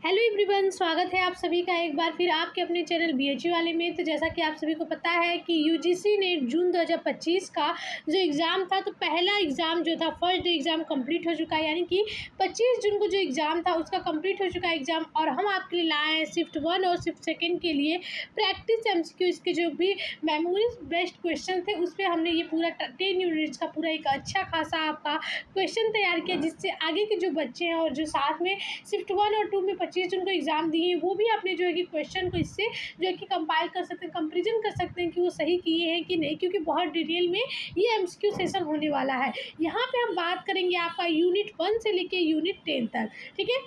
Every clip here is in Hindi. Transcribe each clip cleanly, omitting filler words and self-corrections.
हेलो एवरीवन, स्वागत है आप सभी का एक बार फिर आपके अपने चैनल बीएचयू वाले में। तो जैसा कि आप सभी को पता है कि यूजीसी ने जून 2025 का जो एग्ज़ाम था, तो पहला एग्ज़ाम जो था फर्स्ट डे एग्ज़ाम कंप्लीट हो चुका है, यानी कि 25 जून को जो एग्ज़ाम था उसका कंप्लीट हो चुका है एग्ज़ाम। और हम आपके लिए लाए हैं शिफ्ट 1 और शिफ्ट 2 के लिए प्रैक्टिस एमसीक्यूज़ के जो भी मेमोरीज बेस्ड क्वेश्चन थे, उस पर हमने ये पूरा 10 यूनिट्स का पूरा एक अच्छा खासा आपका क्वेश्चन तैयार किया, जिससे आगे के जो बच्चे हैं और जो साथ में शिफ्ट 1 और 2 में 25 जून को एग्ज़ाम दिए हैं, वो भी अपने जो है कि क्वेश्चन को इससे जो है कि कंपाइल कर सकते हैं, कंपेरिजन कर सकते हैं कि वो सही किए हैं कि नहीं, क्योंकि बहुत डिटेल में ये एमसीक्यू सेशन होने वाला है। यहाँ पे हम बात करेंगे आपका यूनिट 1 से लेके यूनिट 10 तक, ठीक है।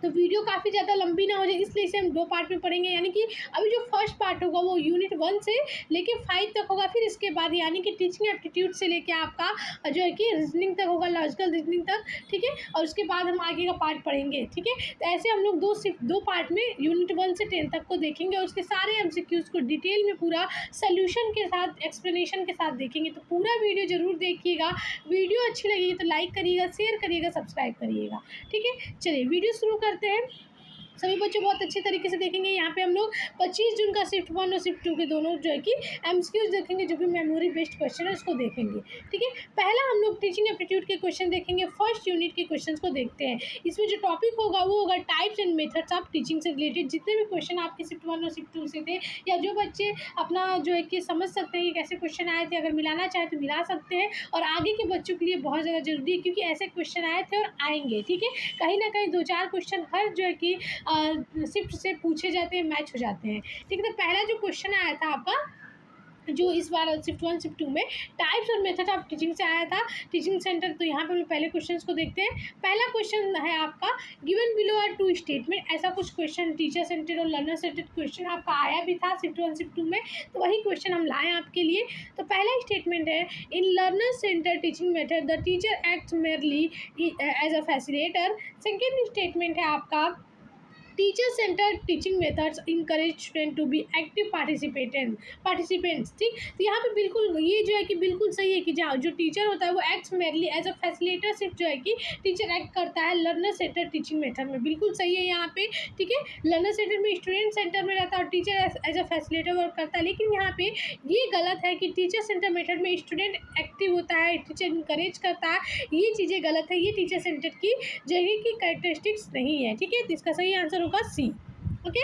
तो वीडियो काफ़ी ज़्यादा लंबी ना हो जाए, इसलिए इसे हम 2 पार्ट में पढ़ेंगे, यानी कि अभी जो फर्स्ट पार्ट होगा वो यूनिट 1 से लेके 5 तक होगा। फिर इसके बाद यानी कि टीचिंग एप्टीट्यूड से लेके आपका जो है कि रीजनिंग तक होगा, लॉजिकल रीजनिंग तक, ठीक है। और उसके बाद हम आगे का पार्ट पढ़ेंगे, ठीक है। तो ऐसे हम लोग सिर्फ दो पार्ट में यूनिट 1 से 10 तक को देखेंगे और उसके सारे एमसीक्यूज़ को डिटेल में पूरा सोल्यूशन के साथ, एक्सप्लेनेशन के साथ देखेंगे। तो पूरा वीडियो ज़रूर देखिएगा। वीडियो अच्छी लगेगी तो लाइक करिएगा, शेयर करिएगा, सब्सक्राइब करिएगा, ठीक है। चलिए वीडियो शुरू करते हैं। सभी बच्चे बहुत अच्छे तरीके से देखेंगे। यहाँ पे हम लोग 25 जून का शिफ्ट 1 और शिफ्ट 2 के दोनों जो है कि एमसीक्यूज देखेंगे, जो भी मेमोरी बेस्ड क्वेश्चन है उसको देखेंगे, ठीक है। पहला हम लोग टीचिंग एप्टीट्यूड के क्वेश्चन देखेंगे, फर्स्ट यूनिट के क्वेश्चन को देखते हैं। इसमें जो टॉपिक होगा वो होगा types and methods of teaching से रिलेटेड। जितने भी क्वेश्चन आपके शिफ्ट 1 और शिफ्ट 2 से थे, या जो बच्चे अपना जो है कि समझ सकते हैं कि कैसे क्वेश्चन आए थे, अगर मिलाना चाहे तो मिला सकते हैं। और आगे के बच्चों के लिए बहुत ज़्यादा जरूरी है, क्योंकि ऐसे क्वेश्चन आए थे और आएंगे, ठीक है। कहीं ना कहीं 2-4 क्वेश्चन हर जो है कि शिफ्ट से पूछे जाते हैं, मैच हो जाते हैं, ठीक है। तो पहला जो क्वेश्चन आया था आपका, जो इस बार शिफ्ट 1 शिफ्ट 2 में टाइप्स और मेथड ऑफ टीचिंग से आया था, टीचिंग सेंटर। तो यहाँ पे हम लोग पहले क्वेश्चन को देखते हैं। पहला क्वेश्चन है आपका, गिवन बिलो आर 2 स्टेटमेंट। ऐसा कुछ क्वेश्चन टीचर सेंटेड और लर्नर सेंटेड क्वेश्चन आपका आया भी था शिफ्ट 1 शिफ्ट 2 में, तो वही क्वेश्चन हम लाए आपके लिए। तो पहला स्टेटमेंट है, in learner centre teaching method the teacher acts merely as a facilitator. Second statement है आपका, teacher centre teaching methods encourage student to be active participants, ठीक। तो यहाँ पे बिल्कुल ये जो है कि बिल्कुल सही है कि जहाँ जो टीचर होता है वो acts merely as a facilitator, सिर्फ जो है कि टीचर एक्ट करता है लर्नर सेंटर टीचिंग मेथड में, बिल्कुल सही है यहाँ पे, ठीक है। लर्नर सेंटर में स्टूडेंट सेंटर में रहता है और teacher as a facilitator work करता है। लेकिन यहाँ पे ये गलत है कि टीचर सेंटर मेथड में स्टूडेंट एक्टिव होता है, टीचर इंकरेज करता है, ये चीज़ें गलत है। ये टीचर सेंटर की जगह की कैरेक्टरिस्टिक्स नहीं है, ठीक है। तो इसका सही आंसर होगा सी, ओके।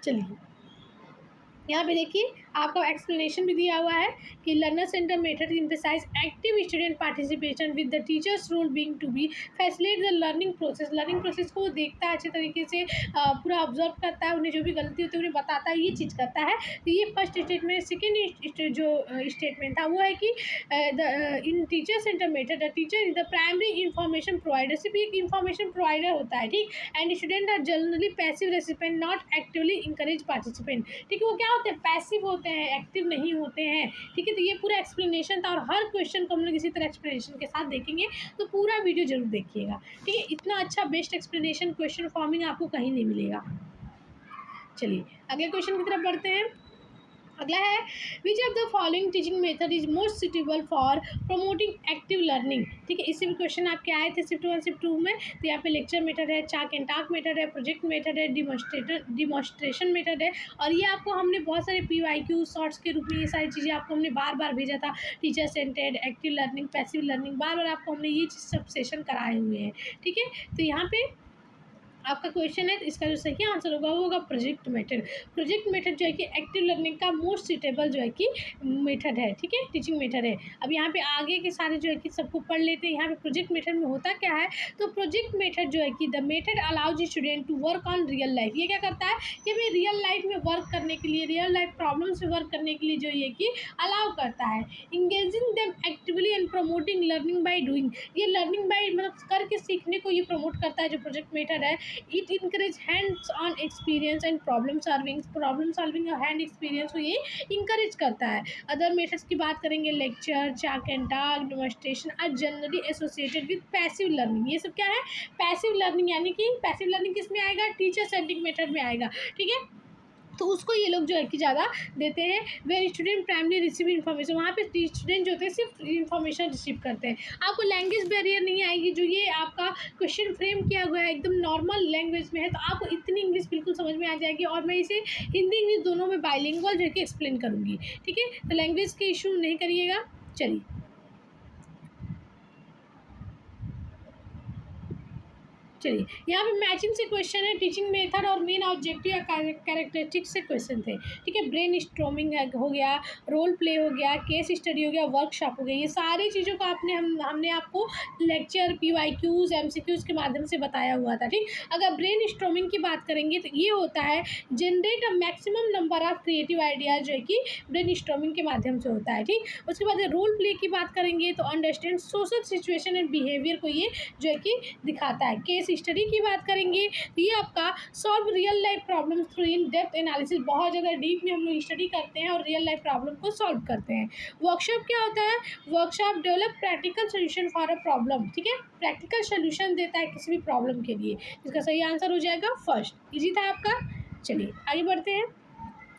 चलिए यहाँ पे देखिए आपका एक्सप्लेनेशन भी दिया हुआ है कि learner centre method emphasise active student participation with the teacher's role being to be facilitate the learning process को वो देखता है अच्छे तरीके से, पूरा ऑब्जर्व करता है, उन्हें जो भी गलती होती है उन्हें बताता है, ये चीज़ करता है। तो ये फर्स्ट स्टेटमेंट। सेकेंड जो स्टेटमेंट था वो है कि in teacher centre method the teacher is the primary information provider. सिर्फ एक इंफॉर्मेशन प्रोवाइडर होता है, ठीक। And student are generally passive recipient, not actively encourage participant, ठीक है। वो क्या होते हैं, पैसिव होते हैं, एक्टिव नहीं होते हैं, ठीक है। तो ये पूरा एक्सप्लेनेशन था और हर क्वेश्चन को हम लोग इसी तरह एक्सप्लेनेशन के साथ देखेंगे, तो पूरा वीडियो जरूर देखिएगा, ठीक है। इतना अच्छा बेस्ट एक्सप्लेनेशन क्वेश्चन फॉर्मिंग आपको कहीं नहीं मिलेगा। चलिए अगले क्वेश्चन की तरफ बढ़ते हैं। अगला है, which of the following teaching method is most suitable for promoting active learning, ठीक है। इससे भी क्वेश्चन आपके आए थे शिफ्ट 1 शिफ्ट 2 में। तो यहाँ पे लेक्चर मेथड है, चाक एंड टाक मेथड है, प्रोजेक्ट मेथड है, डिमॉन्स्ट्रेशन मेथड है। और ये आपको हमने बहुत सारे PYQ शॉर्ट्स के रूप में ये सारी चीज़ें आपको हमने बार बार भेजा था। Teacher centred, active learning, passive learning, बार बार आपको हमने ये चीज़ सब सेशन कराए हुए हैं, ठीक है। तो यहाँ पे आपका क्वेश्चन है, इसका जो सही आंसर होगा वो होगा प्रोजेक्ट मेथड। प्रोजेक्ट मेथड जो है कि एक्टिव लर्निंग का मोस्ट सूटेबल जो है कि मेथड है, ठीक है, टीचिंग मेथड है। अब यहाँ पे आगे के सारे जो है कि सबको पढ़ लेते हैं। यहाँ पे प्रोजेक्ट मेथड में होता क्या है, तो प्रोजेक्ट मेथड जो है कि the method allows student to work on real life. ये क्या करता है कि हमें रियल लाइफ में वर्क करने के लिए, रियल लाइफ प्रॉब्लम्स में वर्क करने के लिए जो ये कि अलाउ करता है। Engaging them actively and promoting learning by doing. ये लर्निंग बाई मतलब करके सीखने को ये प्रमोट करता है जो प्रोजेक्ट मेथड है। It encourage hands on experience and problem solving और हैंड एक्सपीरियंस को ये इंकरेज करता है। अदर मेथड्स की बात करेंगे, lecture, chalk and talk, demonstration are generally associated with passive learning. ये सब क्या है, पैसिव लर्निंग, यानी कि पैसिव लर्निंग किस में आएगा, टीचर सेंट्रिक मेथड में आएगा, ठीक है। तो उसको ये लोग जो है कि ज़्यादा देते हैं। Where student primary receive information, वहाँ पे स्टूडेंट जो होते हैं सिर्फ इन्फॉर्मेशन रिसीव करते हैं। आपको लैंग्वेज बैरियर नहीं आएगी। जो ये आपका क्वेश्चन फ्रेम किया हुआ है एकदम नॉर्मल लैंग्वेज में है, तो आपको इतनी इंग्लिश बिल्कुल समझ में आ जाएगी। और मैं इसे हिंदी इंग्लिश दोनों में बाइलिंगुअल जो है कि एक्सप्लेन करूँगी, ठीक है। तो लैंग्वेज के इशू नहीं करिएगा। चलिए, चलिए यहाँ पे मैचिंग से क्वेश्चन है, टीचिंग मेथड और मेन ऑब्जेक्टिव या कैरेक्टरिस्टिक से क्वेश्चन थे, ठीक है। ब्रेन स्टॉर्मिंग हो गया, रोल प्ले हो गया, केस स्टडी हो गया, वर्कशॉप हो गया, ये सारी चीज़ों को हमने आपको लेक्चर, PYQs, MCQs के माध्यम से बताया हुआ था, ठीक। अगर ब्रेन स्टॉर्मिंग की बात करेंगे तो ये होता है generate a maximum number of creative ideas जो है कि ब्रेन स्टॉर्मिंग के माध्यम से होता है, ठीक। उसके बाद रोल प्ले की बात करेंगे तो understand social situation and behaviour को ये जो है कि दिखाता है। केस स्टडी की बात करेंगे तो ये आपका solve real life problem through इन डेप्थ एनालिसिस, बहुत ज़्यादा डीप में हम लोग स्टडी करते हैं और रियल लाइफ प्रॉब्लम को सॉल्व करते हैं। वर्कशॉप क्या होता है? Workshop develop practical solution for a problem, ठीक है। प्रैक्टिकल सोल्यूशन देता है किसी भी प्रॉब्लम के लिए। इसका सही आंसर हो जाएगा फर्स्ट। इजी था आपका। चलिए आगे बढ़ते हैं,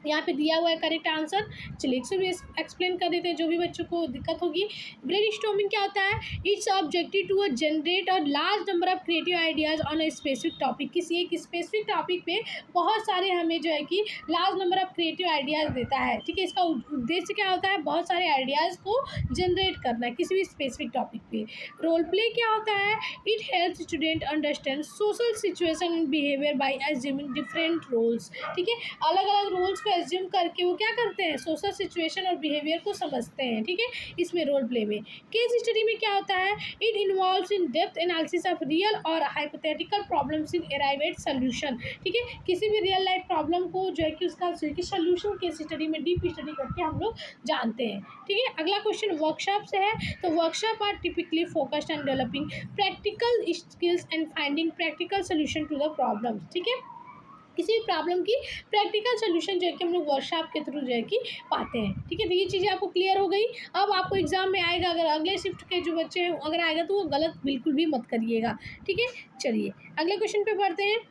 यहाँ पे दिया हुआ है करेक्ट आंसर। चलिए इसको भी एक्सप्लेन कर देते हैं जो भी बच्चों को दिक्कत होगी। ब्रेन स्टॉर्मिंग क्या होता है? इट्स ऑब्जेक्टिव टू जनरेट और large number of creative ideas on a specific topic, किसी एक स्पेसिफिक टॉपिक पे बहुत सारे हमें जो है कि large number of creative ideas देता है, ठीक है। इसका उद्देश्य क्या होता है? बहुत सारे आइडियाज़ को जनरेट करना है किसी भी स्पेसिफिक टॉपिक पे। रोल प्ले क्या होता है? It help student understand social situation and behaviour by assuming different roles, ठीक है। अलग अलग रोल्स को एज्यूम करके वो क्या करते हैं? सोशल सिचुएशन और बिहेवियर को समझते हैं, ठीक है, इसमें रोल प्ले में। केस स्टडी में क्या होता है? It involves in depth analysis of real और hypothetical problems in arrive at solution, ठीक है। किसी भी रियल लाइफ प्रॉब्लम को जो है कि उसका सोल्यूशन केस स्टडी में डीप स्टडी करके हम लोग जानते हैं, ठीक है। अगला क्वेश्चन वर्कशॉप से है, तो workshop are typically focused on developing practical skills and finding practical solution to the problems, ठीक है। किसी भी प्रॉब्लम की प्रैक्टिकल सोल्यूशन जो है कि हम लोग वर्कशॉप के थ्रू जो है कि पाते हैं, ठीक है। तो ये चीज़ें आपको क्लियर हो गई। अब आपको एग्जाम में आएगा, अगर अगले शिफ्ट के जो बच्चे हैं अगर आएगा तो वो गलत बिल्कुल भी मत करिएगा, ठीक है। चलिए अगले क्वेश्चन पे बढ़ते हैं।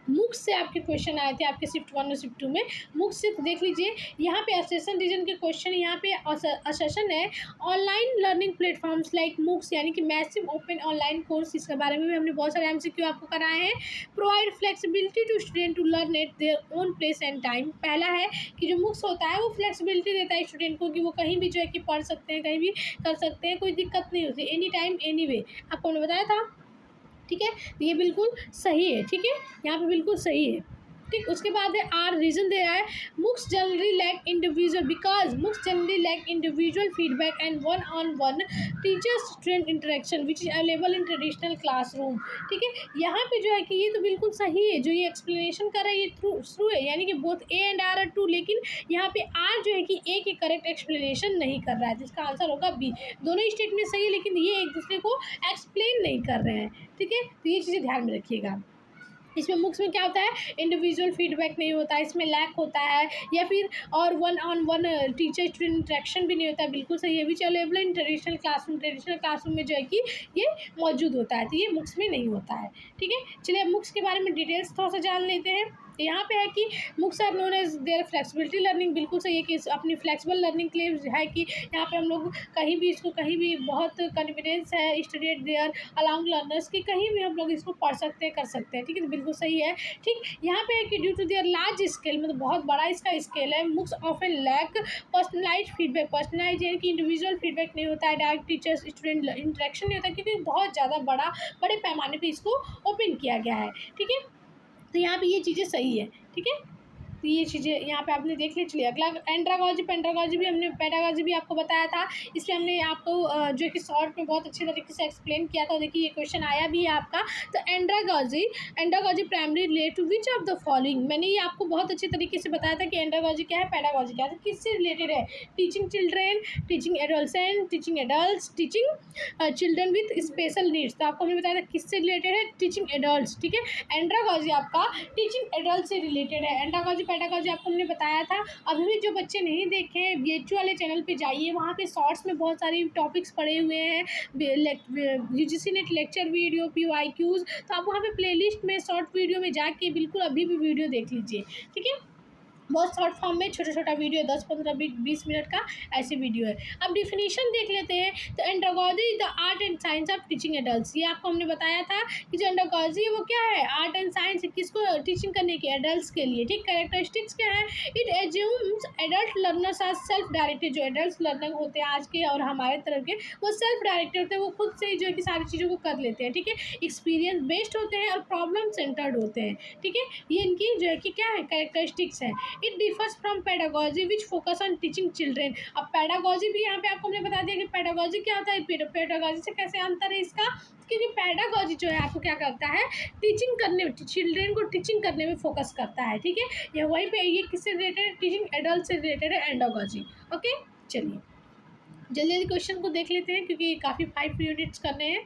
मुक्स से आपके क्वेश्चन आए थे आपके शिफ्ट 1 और शिफ्ट 2 में। मुक्स से तो देख लीजिए, यहाँ पे असेशन रीजन के क्वेश्चन, यहाँ पे असेशन है ऑनलाइन लर्निंग प्लेटफॉर्म्स लाइक मुक्स, यानी कि मैसिव ओपन ऑनलाइन कोर्स, इसके बारे में भी हमने बहुत सारे MCQ आपको कराए हैं। Provide flexibility to student to learn at their own place and time. पहला है कि जो मुक्स होता है वो फ्लेक्सिबिलिटी देता है स्टूडेंट को कि वो कहीं भी जो है कि पढ़ सकते हैं, कहीं भी कर सकते हैं, कोई दिक्कत नहीं होती, एनी टाइम एनी वे, आपको हमने बताया था, ठीक है। तो ये बिल्कुल सही है, ठीक है, यहाँ पे बिल्कुल सही है, ठीक। उसके बाद है आर रीजन दे रहा है, MOOCs generally lack individual, because MOOCs generally lack individual feedback and one on one teacher student interaction which is available in traditional classroom, ठीक है। यहाँ पे जो है कि ये तो बिल्कुल सही है, जो ये एक्सप्लेनेशन कर रहा है ये थ्रू है, यानी कि both A and R are true, लेकिन यहाँ पे आर जो है कि ए की करेक्ट एक्सप्लेनेशन नहीं कर रहा है, जिसका आंसर होगा बी। दोनों स्टेटमेंट सही है लेकिन ये एक दूसरे को एक्सप्लेन नहीं कर रहे हैं, ठीक है। तो ये चीज़ें ध्यान में रखिएगा। इसमें मुक्स में क्या होता है? इंडिविजुअल फीडबैक नहीं होता है, इसमें लैक होता है, या फिर और one on one teacher student interaction भी नहीं होता है, बिल्कुल सही है। विच अवेलेबल इन ट्रेडिशनल क्लासरूम में जो है कि ये मौजूद होता है, तो ये मुक्स में नहीं होता है, ठीक है। चलिए अब मुक्स के बारे में डिटेल्स थोड़ा सा जान लेते हैं। यहाँ पे है कि MOOCs are known as their flexibility learning, बिल्कुल सही है कि अपनी फ्लेक्सिबल लर्निंग के लिए है कि यहाँ पे हम लोग कहीं भी इसको कहीं भी बहुत कन्वीनियंस है स्टूडेंट देयर अलाउंग लर्नर्स की, कहीं भी हम लोग इसको पढ़ सकते हैं, कर सकते हैं, ठीक है। तो बिल्कुल सही है, ठीक। यहाँ पे है कि due to their large scale, मतलब बहुत बड़ा इसका स्केल है, MOOCs often lack personalise feedback, personalise यानी कि इंडिविजुअल फीडबैक नहीं होता है, डायरेक्ट टीचर्स स्टूडेंट इंटरेक्शन नहीं होता, क्योंकि बहुत ज़्यादा बड़े पैमाने पर इसको ओपन किया गया है, ठीक है। तो यहाँ पे ये चीज़ें सही है, ठीक है। तो ये चीज़ें यहाँ पे आपने देख ली। चलिए अगला एंड्रागॉजी, पेंड्रागॉजी भी हमने, पेडागॉजी भी आपको बताया था, इसमें हमने आपको जो कि शॉर्ट में बहुत अच्छे तरीके से एक्सप्लेन किया था। देखिए ये क्वेश्चन आया भी है आपका। तो andragogy primary relate to which of the following, मैंने ये आपको बहुत अच्छे तरीके से बताया था कि एंड्रागॉजी क्या है, पेडागॉजी क्या है, तो किससे रिलेटेड है? Teaching children, teaching adolescent, teaching adult, teaching children with special needs. तो आपको हमने बताया था किससे रिलेटेड है? टीचिंग एडल्ट, ठीक है। एंड्रागॉजी आपका टीचिंग एडल्ट से रिलेटेड है। एंड्रागॉजी पेडागॉजी आपको हमने बताया था। अभी भी जो बच्चे नहीं देखे हैं BHU वाले चैनल पे जाइए, वहाँ पे शॉर्ट्स में बहुत सारी टॉपिक्स पड़े हुए हैं, UGC net lecture video, PYQs, तो आप वहाँ पे प्लेलिस्ट में शॉर्ट वीडियो में जाके बिल्कुल अभी भी वीडियो देख लीजिए, ठीक है। बहुत शॉर्ट फॉर्म में छोटा छोटा वीडियो 10 15 20 मिनट का ऐसी वीडियो है। अब डिफिनीशन देख लेते हैं। तो andragogy is the art and science of teaching adults. ये आपको हमने बताया था कि जो एंड्रोगॉजी है वो क्या है, आर्ट एंड साइंस किसको टीचिंग करने की, एडल्ट्स के लिए। ठीक, कैरेक्टरिस्टिक्स क्या है, it assumes adult learners are self directed. जो एडल्ट लर्नर होते हैं आज के और हमारे तरफ के, वो सेल्फ डायरेक्टेड होते हैं, वो खुद से ही जो है कि सारी चीज़ों को कर लेते हैं। ठीक है, एक्सपीरियंस बेस्ड होते हैं और प्रॉब्लम सेंटर्ड होते हैं। ठीक है, ये इनकी जो है कि क्या है, कैरेक्टरिस्टिक्स है। It differs from pedagogy which focus on teaching children. अब पेडागॉजी भी यहाँ पे आपको हमने बता दिया कि पेडागॉजी क्या होता है, पेडागॉजी से कैसे अंतर है इसका, क्योंकि पेडागॉजी जो है आपको क्या करता है, टीचिंग करने में, चिल्ड्रेन को टीचिंग करने में फोकस करता है। ठीक है, ये वहीं पे, ये किससे रिलेटेड है, टीचिंग एडल्ट से रिलेटेड है एंडोगॉजी। ओके, चलिए जल्दी जल्दी क्वेश्चन को देख लेते हैं क्योंकि काफ़ी 5 यूनिट्स करने हैं,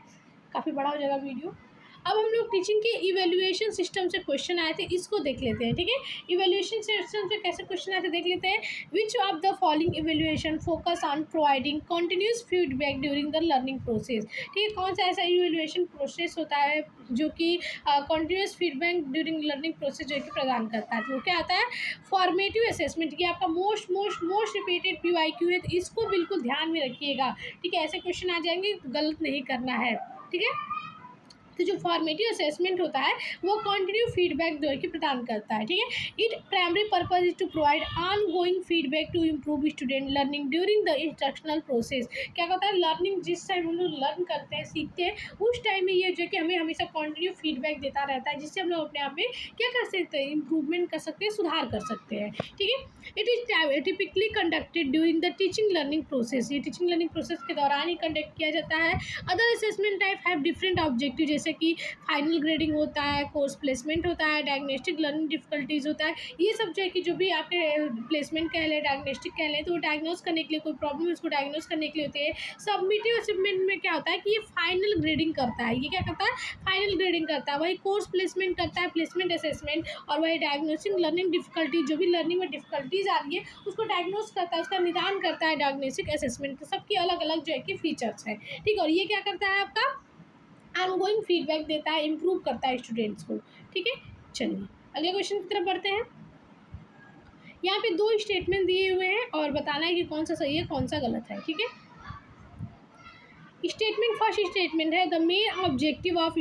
काफ़ी बड़ा हो जाएगा वीडियो। अब हम लोग टीचिंग के इवेल्युएशन सिस्टम से क्वेश्चन आए थे, इसको देख लेते हैं। ठीक है, इवेल्युएशन सिस्टम से कैसे क्वेश्चन आए थे देख लेते हैं। विच of the following evaluation focus on providing continuous feedback during the learning process. ठीक है, कौन सा ऐसा इवेल्युएशन प्रोसेस होता है जो कि continuous feedback during learning process जो है कि प्रदान करता है। तो वो क्या आता है, फॉर्मेटिव असेसमेंट। ये आपका मोस्ट रिपीटेड PYQ है, तो इसको बिल्कुल ध्यान में रखिएगा। ठीक है, ऐसे क्वेश्चन आ जाएंगे, गलत नहीं करना है। ठीक है, तो जो फॉर्मेटिव असेसमेंट होता है वो कंटिन्यू फीडबैक जो है कि प्रदान करता है। ठीक है, it primary purpose is to provide ongoing feedback to improve student learning during the instructional process. क्या होता है, लर्निंग जिस टाइम हम लोग लर्न करते हैं, सीखते हैं, उस टाइम में ये जो कि हमें हमेशा कंटिन्यू फीडबैक देता रहता है, जिससे हम लोग अपने आप में क्या कर सकते हैं, इंप्रूवमेंट कर सकते हैं, सुधार कर सकते हैं। ठीक है, it is typically conducted during the teaching learning process. ये टीचिंग लर्निंग प्रोसेस के दौरान ही कंडक्ट किया जाता है। Other assessment type have different objective, जैसे कि फाइनल ग्रेडिंग होता है, कोर्स प्लेसमेंट होता है, डायग्नोस्टिक लर्निंग डिफिकल्टीज होता है। ये सब जो है कि जो भी आपके प्लेसमेंट कह लें, डायग्नोस्टिक कह लें, तो वो डायग्नोस करने के लिए, कोई प्रॉब्लम उसको डायग्नोस करने के लिए होते हैं। सबमिटिव असेसमेंट में क्या होता है कि ये फाइनल ग्रेडिंग करता है। ये क्या करता है, फाइनल ग्रेडिंग करता है। वही कोर्स प्लेसमेंट करता है, प्लेसमेंट असेसमेंट, और वही डायग्नोस्टिक लर्निंग डिफिकल्टी, जो भी लर्निंग में डिफिकल्टीज आ रही है उसको डायग्नोस करता है, उसका निदान करता है डायग्नोस्टिक असेसमेंट। तो सबकी अलग अलग जो है कि फीचर्स हैं। ठीक है, और ये क्या करता है, आपका ऑनगोइंग फीडबैक देता है, इम्प्रूव करता है स्टूडेंट्स को। ठीक है, चलिए अगले क्वेश्चन की तरफ बढ़ते हैं। यहाँ पे 2 स्टेटमेंट दिए हुए हैं और बताना है कि कौन सा सही है कौन सा गलत है। ठीक है, स्टेटमेंट, फर्स्ट स्टेटमेंट है, the main objective of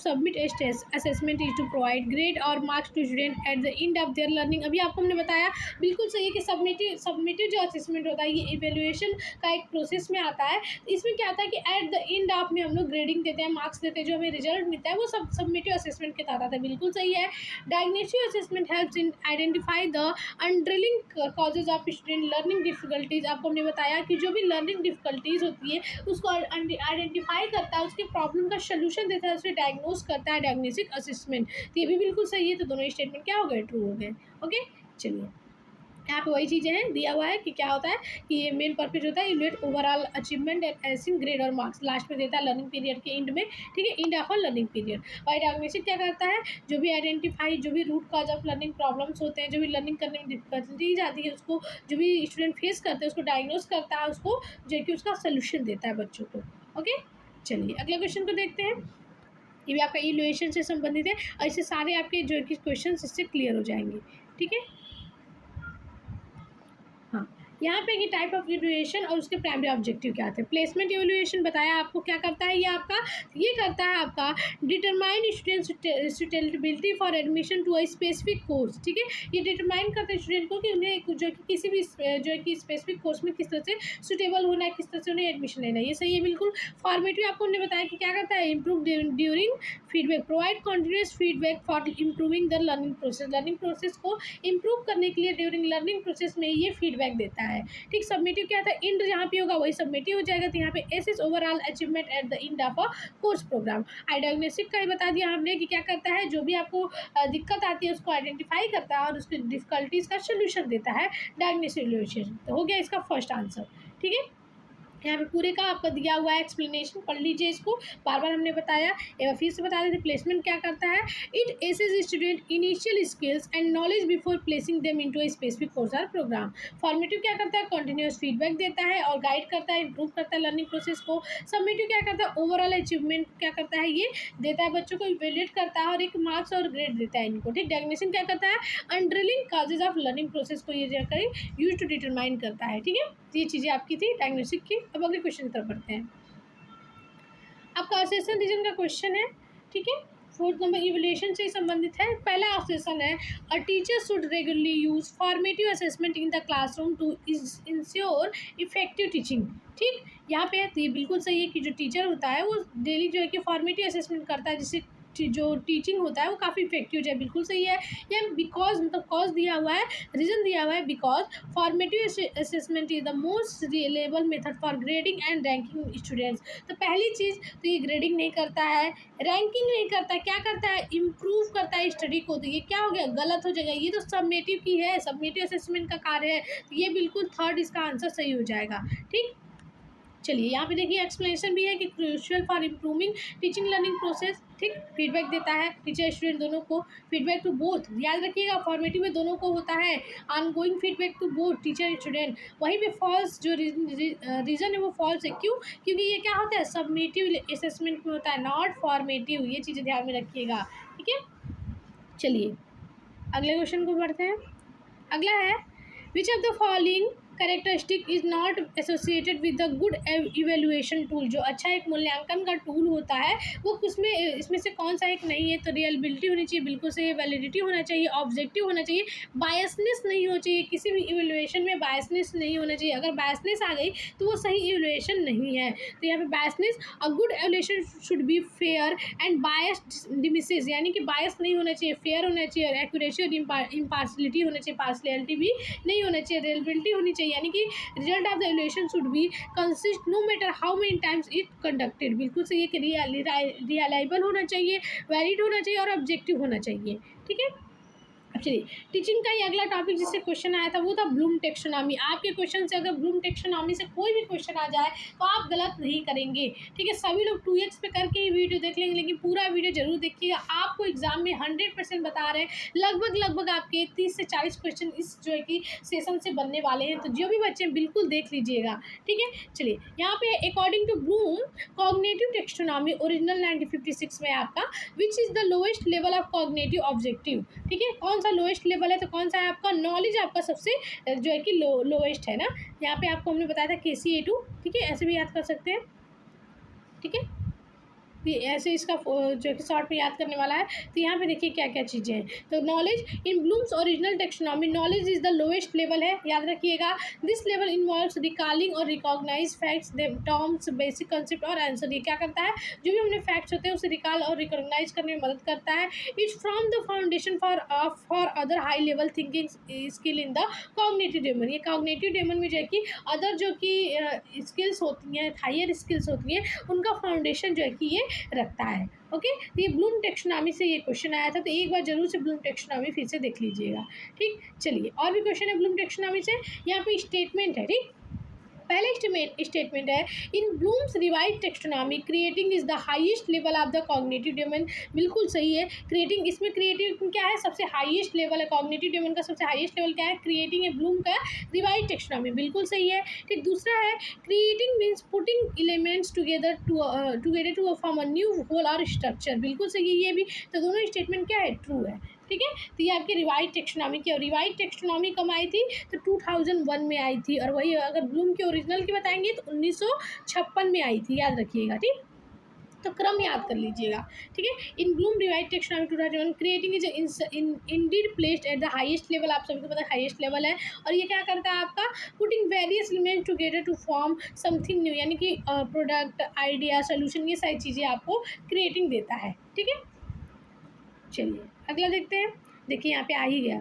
submit assessment is to provide grade और marks to student at the end of their learning. अभी आपको हमने बताया, बिल्कुल सही है कि सबमिटिव जो असेसमेंट होता है ये इवेल्युएशन का एक प्रोसेस में आता है। इसमें क्या आता है कि एट द एंड ऑफ में हम लोग ग्रेडिंग देते हैं, मार्क्स देते हैं, जो हमें रिजल्ट मिलता है वो सब सबमिटिव असेसमेंट के तहत आता है। बिल्कुल सही है। Diagnostic assessment helps in identify the underlying causes of student learning difficulties. आपको हमने बताया कि जो भी लर्निंग डिफिकल्टीज होती है उसको आइडेंटिफाई करता है, उसके प्रॉब्लम का सोल्यूशन देता है, उसे डायग्नोस करता है डायग्नोस्टिक असेसमेंट। तो ये भी बिल्कुल सही है। तो दोनों स्टेटमेंट क्या हो गए, ट्रू हो गए। ओके, चलिए यहाँ पे वही चीज़ें हैं, दिया हुआ है कि क्या होता है कि ये मेन पर्पज होता है evaluate overall achievement and assigning grade और मार्क्स, लास्ट में देता है लर्निंग पीरियड के एंड में। ठीक है, end of a learning period. और डायग्नोस्टिक क्या करता है, जो भी आइडेंटिफाई, जो भी root cause of learning problems होते हैं, जो भी लर्निंग करने में डिफिकल्टीज आती है, उसको जो भी स्टूडेंट फेस करते हैं उसको डायग्नोस करता है, उसको जो कि उसका सोल्यूशन देता है बच्चों को। ओके, चलिए अगले क्वेश्चन को देखते हैं। ये भी आपका इवैल्यूएशन से संबंधित है और इससे सारे आपके जो कि क्वेश्चन इससे क्लियर हो जाएंगे। ठीक है, हाँ, यहाँ पे कि टाइप ऑफ इवैल्यूएशन और उसके प्राइमरी ऑब्जेक्टिव क्या थे। प्लेसमेंट इवैल्यूएशन बताया आपको क्या करता है, ये करता है आपका determine student suitability for admission to a specific course. ठीक है, ये डिटरमाइन करता है स्टूडेंट को कि उन्हें जो कि किसी भी जो है कि स्पेसिफिक कोर्स में किस तरह से सुटेबल होना है, किस तरह से उन्हें एडमिशन लेना है। ये सही है बिल्कुल। फॉर्मेटिव आपको हमने बताया कि क्या करता है, improve during feedback, provide continuous feedback for improving the learning process. Learning process को इम्प्रूव करने के लिए ड्यूरिंग लर्निंग प्रोसेस में ये फीडबैक देता है। ठीक, सबमिटिव क्या था, एंड जहाँ पे होगा वही सबमिटिव हो जाएगा। तो यहाँ पे S is overall achievement at the end of a course programme. Diagnostic का ही बता दिया हमने कि क्या करता है, जो भी आपको दिक्कत आती है उसको आइडेंटिफाई करता है और उसकी डिफिकल्टीज का सोल्यूशन देता है डायग्नोस्टिक। तो हो गया इसका फर्स्ट आंसर। ठीक है, यहाँ पे पूरे का आपका दिया हुआ है एक्सप्लेनेशन, पढ़ लीजिए इसको, बार बार हमने बताया। एक बार फिर से बता देते, प्लेसमेंट क्या करता है, it assess student initial skills and knowledge before placing them into a specific course और प्रोग्राम। फॉर्मेटिव क्या करता है, कंटिन्यूस फीडबैक देता है और गाइड करता है, इंप्रूव करता है लर्निंग प्रोसेस को। सबमिटिव क्या करता है, ओवरऑल अचीवमेंट क्या करता है, ये देता है, बच्चों को इवेल्युएट करता है और एक मार्क्स और ग्रेड देता है इनको, ठीक। डायग्नोसिस क्या करता है, underlying causes of learning process को ये जाकर यूज टू डिटरमाइन करता है, ठीक है। ये चीज़ें आपकी थी डायग्नोस्टिक की। अब अगले क्वेश्चन की तरफ बढ़ते हैं। आपका असेसन रीजन का क्वेश्चन है, ठीक है। 4th नंबर इवैल्यूएशन से संबंधित है। पहला असेसन है, a teacher should regularly use formative assessment in the classroom to ensure effective teaching, ठीक। यहाँ पे ये बिल्कुल सही है कि जो टीचर होता है वो डेली जो है कि फॉर्मेटिव असेसमेंट करता है, जिससे जो टीचिंग होता है वो काफ़ी इफेक्टिव हो जाए, बिल्कुल सही है। या बिकॉज मतलब कॉज दिया हुआ है, रीज़न दिया हुआ है, because formative assessment is the most reliable method for grading and ranking students. तो पहली चीज़ तो ये ग्रेडिंग नहीं करता है, रैंकिंग नहीं करता है, क्या करता है, इम्प्रूव करता है स्टडी को। तो ये क्या हो गया, गलत हो जाएगा, ये तो सबमेटिव की है, सबमेटिव असेसमेंट का कार्य है, तो ये बिल्कुल थर्ड इसका आंसर सही हो जाएगा, ठीक। चलिए यहाँ पे देखिए एक्सप्लेनेशन भी है कि crucial for improving teaching learning process, ठीक। फीडबैक देता है टीचर स्टूडेंट दोनों को, फीडबैक टू बोथ, याद रखिएगा फॉर्मेटिव में दोनों को होता है, ongoing feedback to both teacher student. वहीं पे फॉल्स जो रीज़न है वो फॉल्स है, क्यों, क्योंकि ये क्या होता है, सबमेटिव असेसमेंट में होता है, नॉट फॉर्मेटिव, ये चीज़ें ध्यान में रखिएगा, ठीक है। चलिए अगले क्वेश्चन को बढ़ते हैं। अगला है, which of the following characteristic is not associated with the good evaluation tool. जो अच्छा एक मूल्यांकन का टूल होता है वो इसमें से कौन सा एक नहीं है, तो रियलिबिलिटी होनी चाहिए, बिल्कुल से वैलिडिटी होना चाहिए, ऑब्जेक्टिव होना चाहिए, बायसनेस नहीं होना चाहिए, किसी भी इवेल्युएशन में बायसनेस नहीं होना चाहिए, अगर बायसनेस आ गई तो वो सही इवेल्युएशन नहीं है। तो यहाँ पे biasness, a good evaluation should be fair and biased demises, यानी कि बायस नहीं होना चाहिए, फेयर होना चाहिए, और एक्यूरेसी और इम्पार्शलिटी होना चाहिए, पार्शलिटी भी नहीं होना चाहिए, रियलिबिलिटी होनी चाहिए, यानी कि result of the evaluation should be consist no matter how many times it conducted, बिल्कुल सही है कि रिलायबल होना चाहिए, वैलिड होना चाहिए और ऑब्जेक्टिव होना चाहिए, ठीक है। अब चलिए टीचिंग का ही अगला टॉपिक जिससे क्वेश्चन आया था वो था ब्लूम टेक्सोनॉमी। आपके क्वेश्चन से अगर ब्लूम टेक्सोनॉमी से कोई भी क्वेश्चन आ जाए तो आप गलत नहीं करेंगे, ठीक है। सभी लोग 2x पे करके ही वीडियो देख लेंगे, लेकिन पूरा वीडियो जरूर देखिएगा। आपको एग्जाम में 100% बता रहे हैं, लगभग आपके 30 से 40 क्वेश्चन इस जो है कि सेशन से बनने वाले हैं, तो जो भी बच्चे बिल्कुल देख लीजिएगा, ठीक है। चलिए यहाँ पे according to Bloom cognitive taxonomy original 1956 में आपका which is the lowest level of cognitive objective, ठीक है। कौन सा लोएस्ट लेवल है, तो कौन सा है आपका, नॉलेज आपका सबसे जो है कि लोएस्ट है ना। यहाँ पे आपको हमने बताया था KCA2, ठीक है, ऐसे भी याद कर सकते हैं, ठीक है। ऐसे इसका जो कि शॉर्ट में याद करने वाला है। तो यहाँ पे देखिए क्या क्या चीज़ें हैं। तो knowledge in Bloom's original taxonomy, knowledge is the lowest level है, याद रखिएगा। दिस लेवल इन्वॉल्व्स रिकॉलिंग और recognise facts, terms, basic concept और आंसर। ये क्या करता है, जो भी हमने फैक्ट्स होते हैं उसे रिकॉल और रिकॉग्नाइज करने में मदद करता है। It's from the foundation for other high level thinking skill in the cognitive domain. ये कॉग्निटिव डोमेन में जो है कि अदर जो कि स्किल्स होती हैं, हायर स्किल्स होती हैं, उनका फाउंडेशन जो है कि ये रखता है, ओके। तो ये ब्लूम टेक्सोनॉमी से ये क्वेश्चन आया था, तो एक बार जरूर से ब्लूम टेक्सोनॉमी फिर से देख लीजिएगा, ठीक। चलिए और भी क्वेश्चन है ब्लूम टेक्सोनॉमी से। यहाँ पे स्टेटमेंट है, ठीक। पहले स्टेटमेंट है, in Bloom's revise taxonomy creating is the highest level of the cognitive domain, बिल्कुल सही है। क्रिएटिंग, इसमें क्रिएटिव क्या है, सबसे हाईएस्ट लेवल है, कॉग्निटिव डोमेन का सबसे हाईएस्ट लेवल क्या है, क्रिएटिंग है, ब्लूम का रिवाइज टेक्सोनॉमी, बिल्कुल सही है, ठीक। दूसरा है, creating means putting elements together to form a new whole और स्ट्रक्चर, बिल्कुल सही है ये भी। तो दोनों स्टेटमेंट क्या है, ट्रू है, ठीक है। तो ये आपकी रिवाइज टेक्सोनॉमी की, और रिवाइज टेक्सोनॉमी कब आई थी, तो 2001 में आई थी, और वही अगर ब्लूम के ओरिजिनल की बताएंगे तो 1956 में आई थी, याद रखिएगा, ठीक। तो क्रम याद कर लीजिएगा, ठीक है। In Bloom revise taxonomy 2001 creating is indeed placed at the highest level, आप सभी को पता है हाईएस्ट लेवल है, और ये क्या करता है आपका, putting various elements together to form something new, यानी कि प्रोडक्ट, आइडिया, सोल्यूशन, ये सारी चीज़ें आपको क्रिएटिंग देता है, ठीक है। चलिए अगला देखते हैं, देखिए यहाँ पे आ ही गया,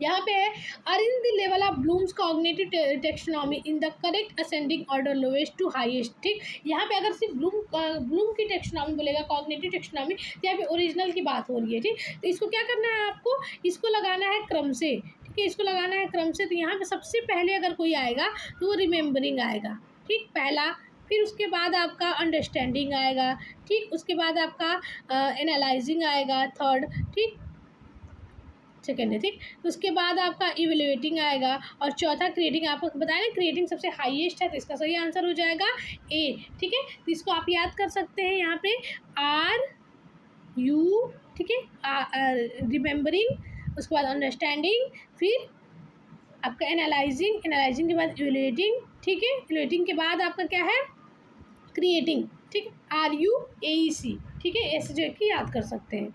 यहाँ पे है, are in the level of Bloom's cognitive taxonomy in the correct ascending order lowest to highest, ठीक। यहाँ पे अगर सिर्फ ब्लूम की टेक्सोनॉमी बोलेगा, कॉग्निटिव टेक्सोनॉमी, तो यहाँ पे ओरिजिनल की बात हो रही है, ठीक। तो इसको क्या करना है आपको, इसको लगाना है क्रम से, ठीक है, इसको लगाना है क्रम से। तो यहाँ पे सबसे पहले अगर कोई आएगा तो वो रिमेम्बरिंग आएगा, ठीक, पहला। फिर उसके बाद आपका अंडरस्टैंडिंग आएगा, ठीक, उसके बाद आपका एनालाइजिंग आएगा, थर्ड, ठीक, सेकेंड है, ठीक। उसके बाद आपका इवेल्युएटिंग आएगा और चौथा क्रिएटिंग। आपको बताया ना क्रिएटिंग सबसे हाईएस्ट है, तो इसका सही आंसर हो जाएगा ए, ठीक है। तो इसको आप याद कर सकते हैं यहाँ पे आर यू, ठीक है, रिमेंबरिंग, उसके बाद अंडरस्टैंडिंग, फिर आपका एनालाइजिंग, एनालाइजिंग के बाद इवेल्युएटिंग, ठीक है, इवेल्युएटिंग के बाद आपका क्या है, क्रिएटिंग, ठीक, RUAEC, ठीक है, ऐसे जो है कि याद कर सकते हैं।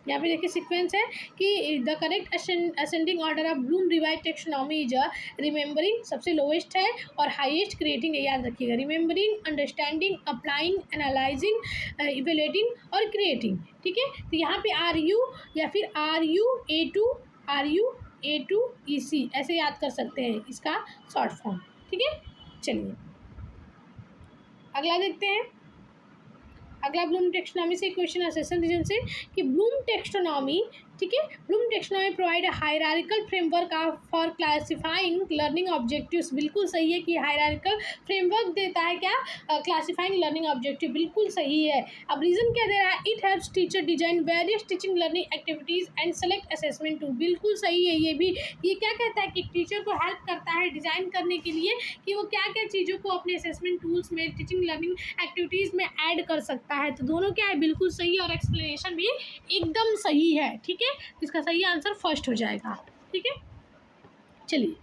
यहाँ पे देखिए सीक्वेंस है कि the correct ascending order of Bloom revise taxonomy is remembering सबसे लोएस्ट है और हाईएस्ट क्रिएटिंग है, याद रखिएगा। Remembering, understanding, applying, analysing, evaluating और क्रिएटिंग, ठीक है। तो यहाँ पे RU या फिर RUA2 ऐसे याद कर सकते हैं इसका शॉर्ट फॉर्म, ठीक है। चलिए अगला देखते हैं। अगला ब्लूम टेक्सोनॉमी से क्वेश्चन है सेशन रीजन से कि ब्लूम टेक्सोनॉमी, ठीक है, Bloom taxonomy provide a hierarchical framework for classifying learning objectives. बिल्कुल सही है कि हायरार्किकल फ्रेमवर्क देता है क्या, क्लासिफाइंग लर्निंग ऑब्जेक्टिव, बिल्कुल सही है। अब रीजन क्या दे रहा है, it helps teacher design various teaching learning activities and select assessment tool, बिल्कुल सही है ये भी। ये क्या कहता है कि टीचर को हेल्प करता है डिजाइन करने के लिए कि वो क्या क्या चीज़ों को अपने असेसमेंट टूल्स में, टीचिंग लर्निंग एक्टिविटीज़ में ऐड कर सकता है। तो दोनों क्या है, बिल्कुल सही है और एक्सप्लेनेशन भी एकदम सही है, ठीक है। इसका सही आंसर फर्स्ट हो जाएगा, ठीक है। चलिए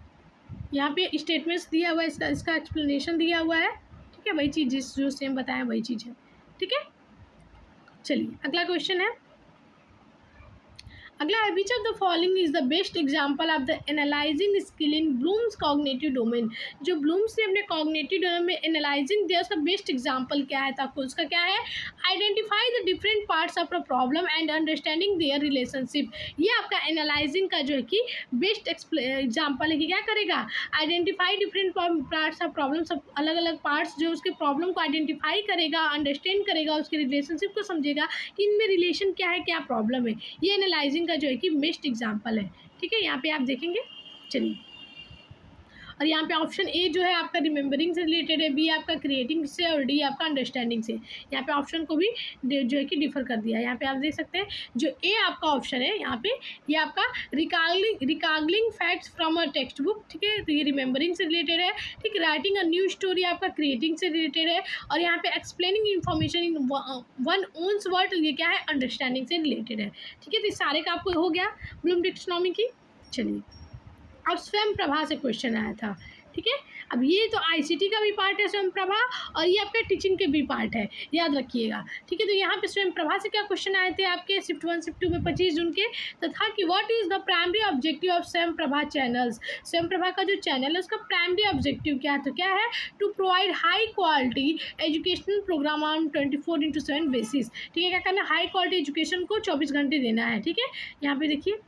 यहाँ पे स्टेटमेंट्स दिया हुआ है, इसका एक्सप्लेनेशन दिया हुआ है, ठीक है, वही चीज़ जो सेम बताया वही चीज़ है, ठीक है। चलिए अगला क्वेश्चन है, अगला है which of the following is the best example of the analysing skill in Bloom's cognitive domain. जो ब्लूम्स ने अपने कॉग्निटिव डोमेन में एनालाइजिंग दिया उसका बेस्ट एग्जांपल क्या है, तो उसका क्या है, identify the different parts of a problem and understanding their relationship. ये आपका एनालाइजिंग का जो है कि बेस्ट एग्जाम्पल है कि क्या करेगा, identify different parts of problem, सब अलग अलग पार्ट्स जो उसके प्रॉब्लम को आइडेंटिफाई करेगा, अंडरस्टैंड करेगा, उसके रिलेशनशिप को समझेगा कि इनमें रिलेशन क्या है, क्या प्रॉब्लम है। ये एनालाइजिंग का जो है कि बेस्ट एग्जांपल है, ठीक है। यहाँ पे आप देखेंगे, चलिए, और यहाँ पे ऑप्शन ए जो है आपका रिमेंबरिंग से रिलेटेड है, बी आपका क्रिएटिंग से और डी आपका अंडरस्टैंडिंग से। यहाँ पे ऑप्शन को भी जो है कि डिफर कर दिया है। यहाँ पे आप देख सकते हैं जो ए आपका ऑप्शन है यहाँ पे, ये आपका recalling facts from a textbook, ठीक है, तो ये रिमेंबरिंग से रिलेटेड है, ठीक। राइटिंग अ न्यू स्टोरी आपका क्रिएटिंग से रिलेटेड है, और यहाँ पे explaining information in one owns word, ये क्या है, अंडरस्टैंडिंग से रिलेटेड है, ठीक है। तो इस सारे का आपको हो गया ब्लूम टेक्सोनॉमी की। चलिए अब स्वयं प्रभा से क्वेश्चन आया था, ठीक है। अब ये तो ICT का भी पार्ट है स्वयं प्रभा, और ये आपका टीचिंग के भी पार्ट है, याद रखिएगा, ठीक है। तो यहाँ पे स्वयं प्रभा से क्या क्वेश्चन आए थे आपके शिफ्ट 1 शिफ्ट 2 में 25 जून के, तो था कि what is the primary objective of स्वयं प्रभा चैनल्स। स्वयं प्रभा का जो चैनल है उसका प्राइमरी ऑब्जेक्टिव क्या है, तो क्या है, to provide high quality educational program on 24/7 basis, ठीक है। क्या करना, हाई क्वालिटी एजुकेशन को 24 घंटे देना है, ठीक है। यहाँ पे देखिए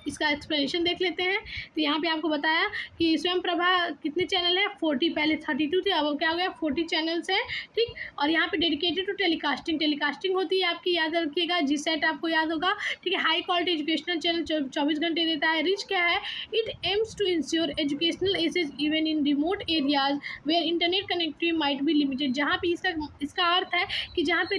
इसका एक्सप्लेनेशन देख लेते हैं। तो यहाँ पे आपको बताया कि स्वयं प्रभा कितने चैनल है, 40, पहले 32 थे, अब क्या हो गया 40 चैनल्स हैं, ठीक। और यहाँ पे डेडिकेटेड टू टेलीकास्टिंग होती है आपकी, याद रखिएगा, G-SET आपको याद होगा, ठीक है। हाई क्वालिटी एजुकेशनल चैनल 24 घंटे देता है। रिच क्या है, it aims to ensure educational access even in remote areas where internet connectivity might be limited. जहाँ पे इसका अर्थ है कि जहाँ पे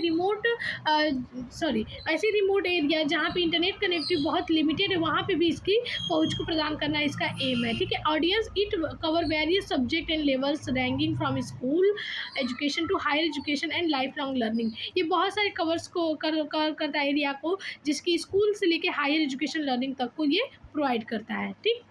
ऐसे रिमोट एरिया जहाँ पे इंटरनेट कनेक्टिविटी बहुत लिमिटेड है, वहाँ पे भी इसकी पहुंच को प्रदान करना इसका एम है, ठीक है। Audience it cover various subject and levels ranking from school education to higher education and lifelong learning. ये बहुत सारे कवर्स को करता है एरिया को, जिसकी स्कूल से लेके हायर एजुकेशन लर्निंग तक को ये प्रोवाइड करता है, ठीक।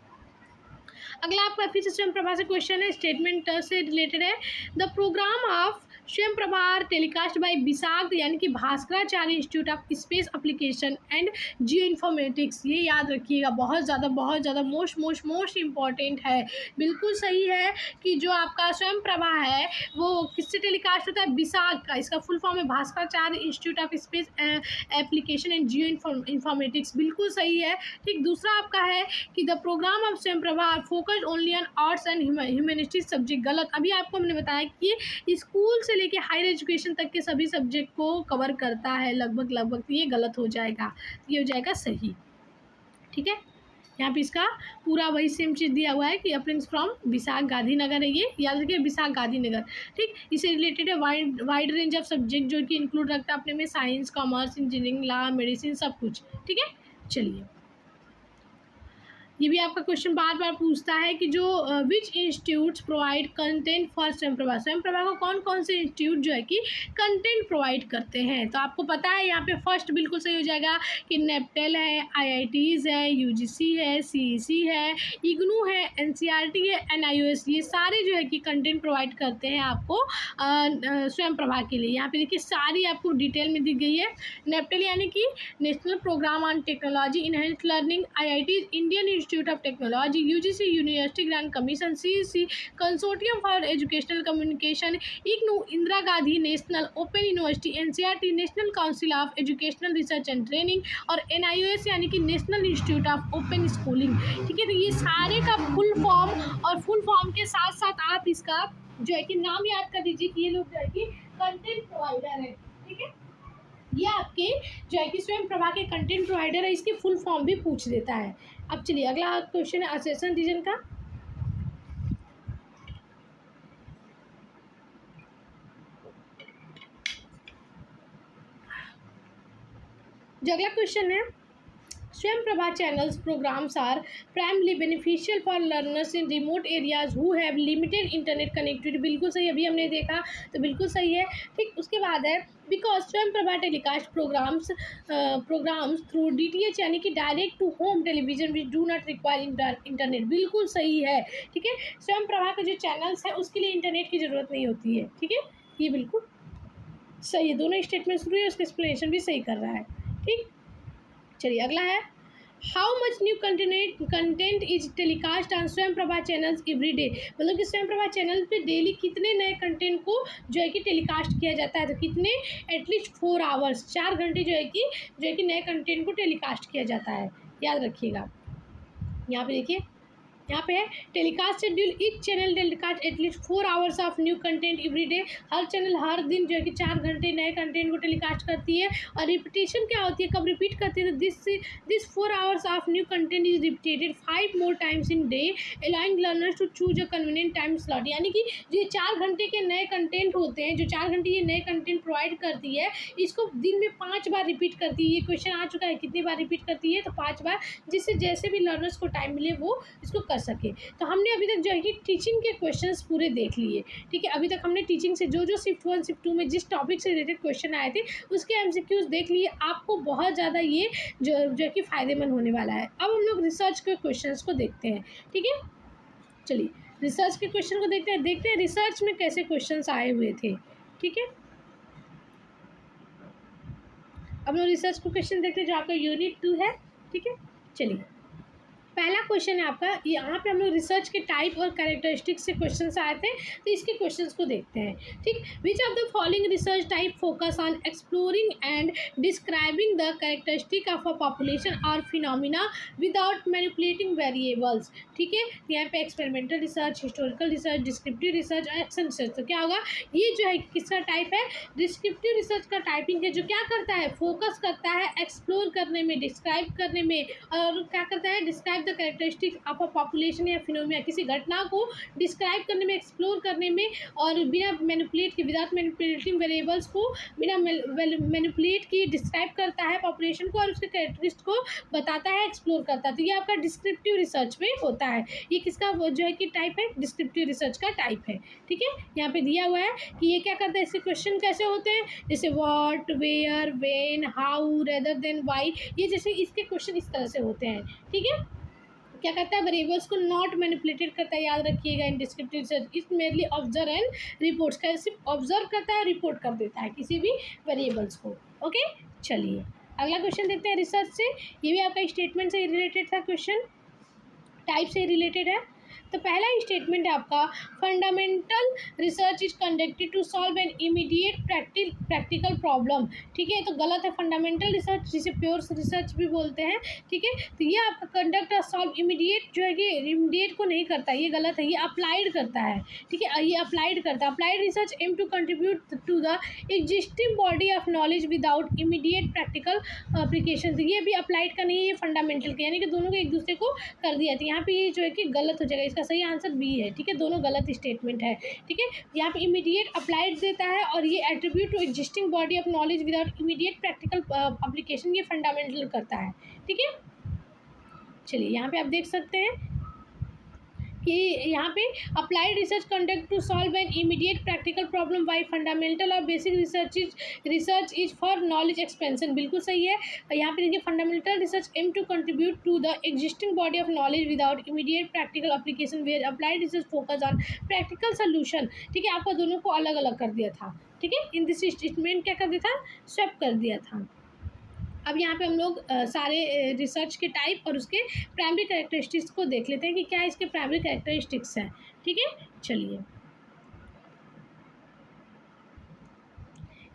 अगला आपका फिर से स्वयं प्रभा से क्वेश्चन है, स्टेटमेंट से रिलेटेड है। द प्रोग्राम ऑफ स्वयं प्रभा टेलीकास्ट बाय बिसाग यानी कि Bhaskaracharya institute of space application and geo informatics. ये याद रखिएगा, बहुत ज़्यादा मोस्ट इंपॉर्टेंट है। बिल्कुल सही है कि जो आपका स्वयं प्रभा है वो किससे टेलीकास्ट होता है, बिसाग का, इसका फुल फॉर्म है Bhaskaracharya institute of space application and geo informatics, बिल्कुल सही है, ठीक। दूसरा आपका है कि द प्रोग्राम ऑफ स्वयं Prabha focused only on arts and humanities subject, गलत। अभी आपको हमने बताया कि ये स्कूल से लेके हायर एजुकेशन तक के सभी सब्जेक्ट को कवर करता है लगभग, ये गलत हो जाएगा, ये हो जाएगा सही, ठीक है। यहाँ पे इसका पूरा वही सेम चीज़ दिया हुआ है कि अपलिंग्स फ्रॉम विशाख गांधीनगर है, ये याद रखिए विशाख गांधीनगर। ठीक, इससे रिलेटेड है वाइड रेंज ऑफ सब्जेक्ट जो कि इंक्लूड रखता है अपने में science, commerce, engineering, law, medicine, सब कुछ। ठीक है, चलिए ये भी आपका क्वेश्चन बार बार पूछता है कि जो which institutes provide content for Swayam Prabha, Swayam Prabha को कौन कौन से इंस्टीट्यूट जो है कि कंटेंट प्रोवाइड करते हैं। तो आपको पता है यहाँ पे फर्स्ट बिल्कुल सही हो जाएगा कि नेपटेल है, IITs है, UGC है, CEC है, इग्नू है, NCERT है, NIOS, ये सारे जो है कि कंटेंट प्रोवाइड करते हैं आपको स्वयंप्रभा के लिए। यहाँ पे देखिए सारी आपको डिटेल में दी गई है। नेपटेल यानी कि national program on technology enhance learning, IITs Indian institute of technology, UGC university grant commission, CEC consortium for educational communication, IGNOU Indira Gandhi national open university, NCERT national council of educational research and training, और NIOS यानी कि national institute of open schooling. ठीक है, तो ये सारे का फुल फॉर्म, और फुल फॉर्म के साथ साथ आप इसका जो है कि नाम याद कर दीजिए कि ये लोग जो है कि कंटेंट प्रोवाइडर है। ठीक है, ये आपके जो है कि स्वयंप्रभा के कंटेंट प्रोवाइडर है, इसकी फुल फॉर्म भी पूछ देता है। अब चलिए अगला क्वेश्चन है असेसन रीजन का। जो अगला क्वेश्चन है, Swayamprabha channels programs are primarily beneficial for learners in remote areas who have limited internet connectivity। बिल्कुल सही, अभी हमने देखा तो बिल्कुल सही है। ठीक, उसके बाद है because Swayamprabha telecast programs through DTH यानी कि direct to home television which do not require internet. बिल्कुल सही है। ठीक है, स्वयंप्रभा के जो चैनल्स हैं उसके लिए इंटरनेट की ज़रूरत नहीं होती है। ठीक है, ये बिल्कुल सही है, दोनों स्टेटमेंट शुरू है, उसका एक्सप्लेनेशन भी सही कर रहा है। ठीक, चलिए अगला है how much new content is telecast on Swayamprabha channels every day. मतलब कि स्वयंप्रभा चैनल पे डेली कितने नए कंटेंट को जो है कि टेलीकास्ट किया जाता है। तो कितने, एटलीस्ट 4 आवर्स, 4 घंटे जो है कि नए कंटेंट को टेलीकास्ट किया जाता है, याद रखिएगा। यहाँ पे देखिए, यहाँ पे है telecast schedule, each channel telecast at least 4 hours of new content every day. हर चैनल हर दिन जो है कि 4 घंटे नए कंटेंट को टेलीकास्ट करती है। और रिपीटेशन क्या होती है, कब रिपीट करती है, तो this 4 hours of new content is repeated 5 more times in day allowing learners to choose a convenient time slot. यानी कि जो 4 घंटे के नए कंटेंट होते हैं, जो 4 घंटे ये नए कंटेंट प्रोवाइड करती है, इसको दिन में 5 बार रिपीट करती है। ये क्वेश्चन आ चुका है, कितनी बार रिपीट करती है, तो 5 बार, जिससे जैसे भी लर्नर्स को टाइम मिले वो इसको कर सके। तो हमने अभी तक जो है कि टीचिंग के क्वेश्चंस पूरे देख लिए। ठीक है, अभी तक हमने टीचिंग से जो शिफ्ट 1 शिफ्ट 2 में जिस टॉपिक से रिलेटेड क्वेश्चन आए थे उसके MCQs देख लिए। आपको बहुत ज़्यादा ये जो है कि फ़ायदेमंद होने वाला है। अब हम लोग रिसर्च के क्वेश्चंस को देखते हैं। ठीक है, चलिए रिसर्च के क्वेश्चन को देखते हैं रिसर्च में कैसे क्वेश्चंस आए हुए थे। ठीक है, अब लोग रिसर्च को क्वेश्चन देखते हैं जो आपका यूनिट 2 है। ठीक है, चलिए पहला क्वेश्चन है आपका, यहाँ पे हम लोग रिसर्च के टाइप और कैरेक्टरिस्टिक्स से क्वेश्चंस आए थे, तो इसके क्वेश्चंस को देखते हैं। ठीक, विच of the following research type focus on exploring and describing the characteristic of a population और फिनोमिना विदाउट मैनिपुलेटिंग वेरिएबल्स। ठीक है, यहाँ पे experimental research, historical research, descriptive research और एक्शन रिसर्च। तो क्या होगा, ये जो है किसका टाइप है, डिस्क्रिप्टिव रिसर्च का टाइपिंग है, जो क्या करता है, फोकस करता है एक्सप्लोर करने में, डिस्क्राइब करने में, और क्या करता है, describe the characteristics of a population या फिनोमिना, किसी घटना को डिस्क्राइब करने में, एक्सप्लोर करने में, और बिना मैनिपुलेट के, विदाउट मैनिपुलेटिंग वेरिएबल्स को बिना मैनिपुलेट की डिस्क्राइब करता है पॉपुलेशन को और उसके कैरेक्टरिस्टिक को बताता है, एक्सप्लोर करता है। तो ये आपका डिस्क्रिप्टिव रिसर्च में होता है। ये किसका जो है कि टाइप है, डिस्क्रिप्टिव रिसर्च का टाइप है। ठीक है, यहाँ पे दिया हुआ है कि ये क्या करता है, इसके क्वेश्चन कैसे होते हैं, जैसे what, where, when, how, rather than, why, ये जैसे इसके क्वेश्चन इस तरह से होते हैं। ठीक है, क्या करता है, वेरिएबल्स को नॉट मैनिपुलेटेड करता है, याद रखिएगा। इन descriptive research it mainly observe and reports का, सिर्फ ऑब्जर्व करता है, रिपोर्ट कर देता है किसी भी वेरिएबल्स को। ओके, चलिए अगला क्वेश्चन देखते हैं रिसर्च से। ये भी आपका स्टेटमेंट से रिलेटेड था क्वेश्चन, टाइप से रिलेटेड है। तो पहला स्टेटमेंट है आपका, fundamental research is conducted to solve an immediate practical problem. ठीक है, तो गलत है। फंडामेंटल रिसर्च जिसे प्योर रिसर्च भी बोलते हैं, ठीक है, तो ये आपका कंडक्ट सॉल्व इमीडिएट जो है कि इमीडिएट को नहीं करता, ये गलत है, ये अप्लाइड करता है। ठीक है, ये अप्लाइड करता है। Applied research aim to contribute to the existing body of knowledge without immediate practical application. ये भी अप्लाइड का नहीं है, ये फंडामेंटल का, यानी कि दोनों को एक दूसरे को कर दिया था। यहाँ पे ये जो है कि गलत हो जाएगा, इसका सही आंसर बी है। ठीक है, दोनों गलत स्टेटमेंट है। ठीक है, यहाँ पे इमीडिएट अप्लाइड देता है और ये attribute to existing body of knowledge without immediate practical application, ये फंडामेंटल करता है। ठीक है, चलिए यहाँ पे आप देख सकते हैं कि यहाँ पे applied research conduct to solve an immediate practical problem, why fundamental और basic research is for knowledge expansion. बिल्कुल सही है। यहाँ पे देखिए, fundamental research aim to contribute to the existing body of knowledge without immediate practical application, where applied research focus on practical solution. ठीक है, आपको दोनों को अलग अलग कर दिया था। ठीक है, इन दिस स्टेटमेंट क्या कर दिया था, स्वैप कर दिया था। अब यहाँ पे हम लोग सारे रिसर्च के टाइप और उसके प्राइमरी कैरेक्टरिस्टिक्स को देख लेते हैं कि क्या इसके प्राइमरी कैरेक्टरिस्टिक्स हैं। ठीक है, चलिए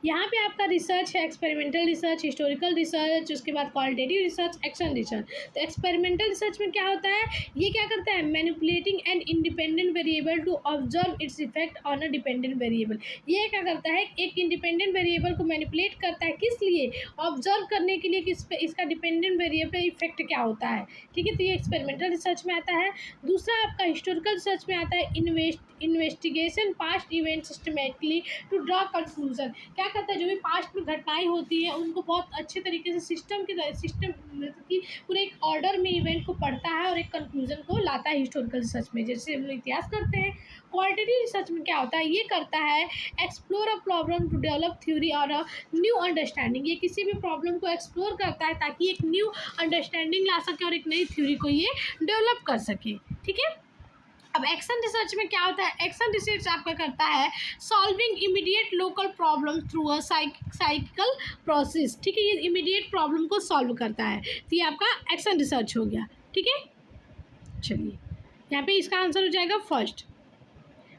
यहाँ पे आपका रिसर्च है, एक्सपेरिमेंटल रिसर्च, हिस्टोरिकल रिसर्च, उसके बाद क्वालिटेटिव रिसर्च, एक्शन रिसर्च। तो एक्सपेरिमेंटल रिसर्च में क्या होता है, ये क्या करता है, manipulating an independent variable to observe its effect on a dependent variable. ये क्या करता है, एक इंडिपेंडेंट वेरिएबल को मैनिपुलेट करता है, किस लिए, ऑब्जर्व करने के लिए कि इसका डिपेंडेंट वेरिएबल इफेक्ट क्या होता है। ठीक है, तो ये एक्सपेरिमेंटल रिसर्च में आता है। दूसरा आपका हिस्टोरिकल रिसर्च में आता है, investigation past event systematically to draw conclusion. क्या करता है, जो भी पास्ट में घटनाएं होती हैं उनको बहुत अच्छे तरीके से सिस्टम मतलब कि पूरे एक ऑर्डर में इवेंट को पढ़ता है और एक कंक्लूजन को लाता है हिस्टोरिकल रिसर्च में, जैसे हम इतिहास करते हैं। क्वालिटेटिव रिसर्च में क्या होता है, ये करता है explore a problem to develop theory और अ न्यू अंडरस्टैंडिंग। ये किसी भी प्रॉब्लम को एक्सप्लोर करता है ताकि एक न्यू अंडरस्टैंडिंग ला सके और एक नई थ्योरी को ये डेवलप कर सके। ठीक है, अब एक्शन रिसर्च में क्या होता है, एक्शन रिसर्च आपका करता है solving immediate local problem through a cycle process. ठीक है, ये इमीडिएट प्रॉब्लम को सॉल्व करता है, तो ये आपका एक्शन रिसर्च हो गया। ठीक है, चलिए यहाँ पे इसका आंसर हो जाएगा फर्स्ट।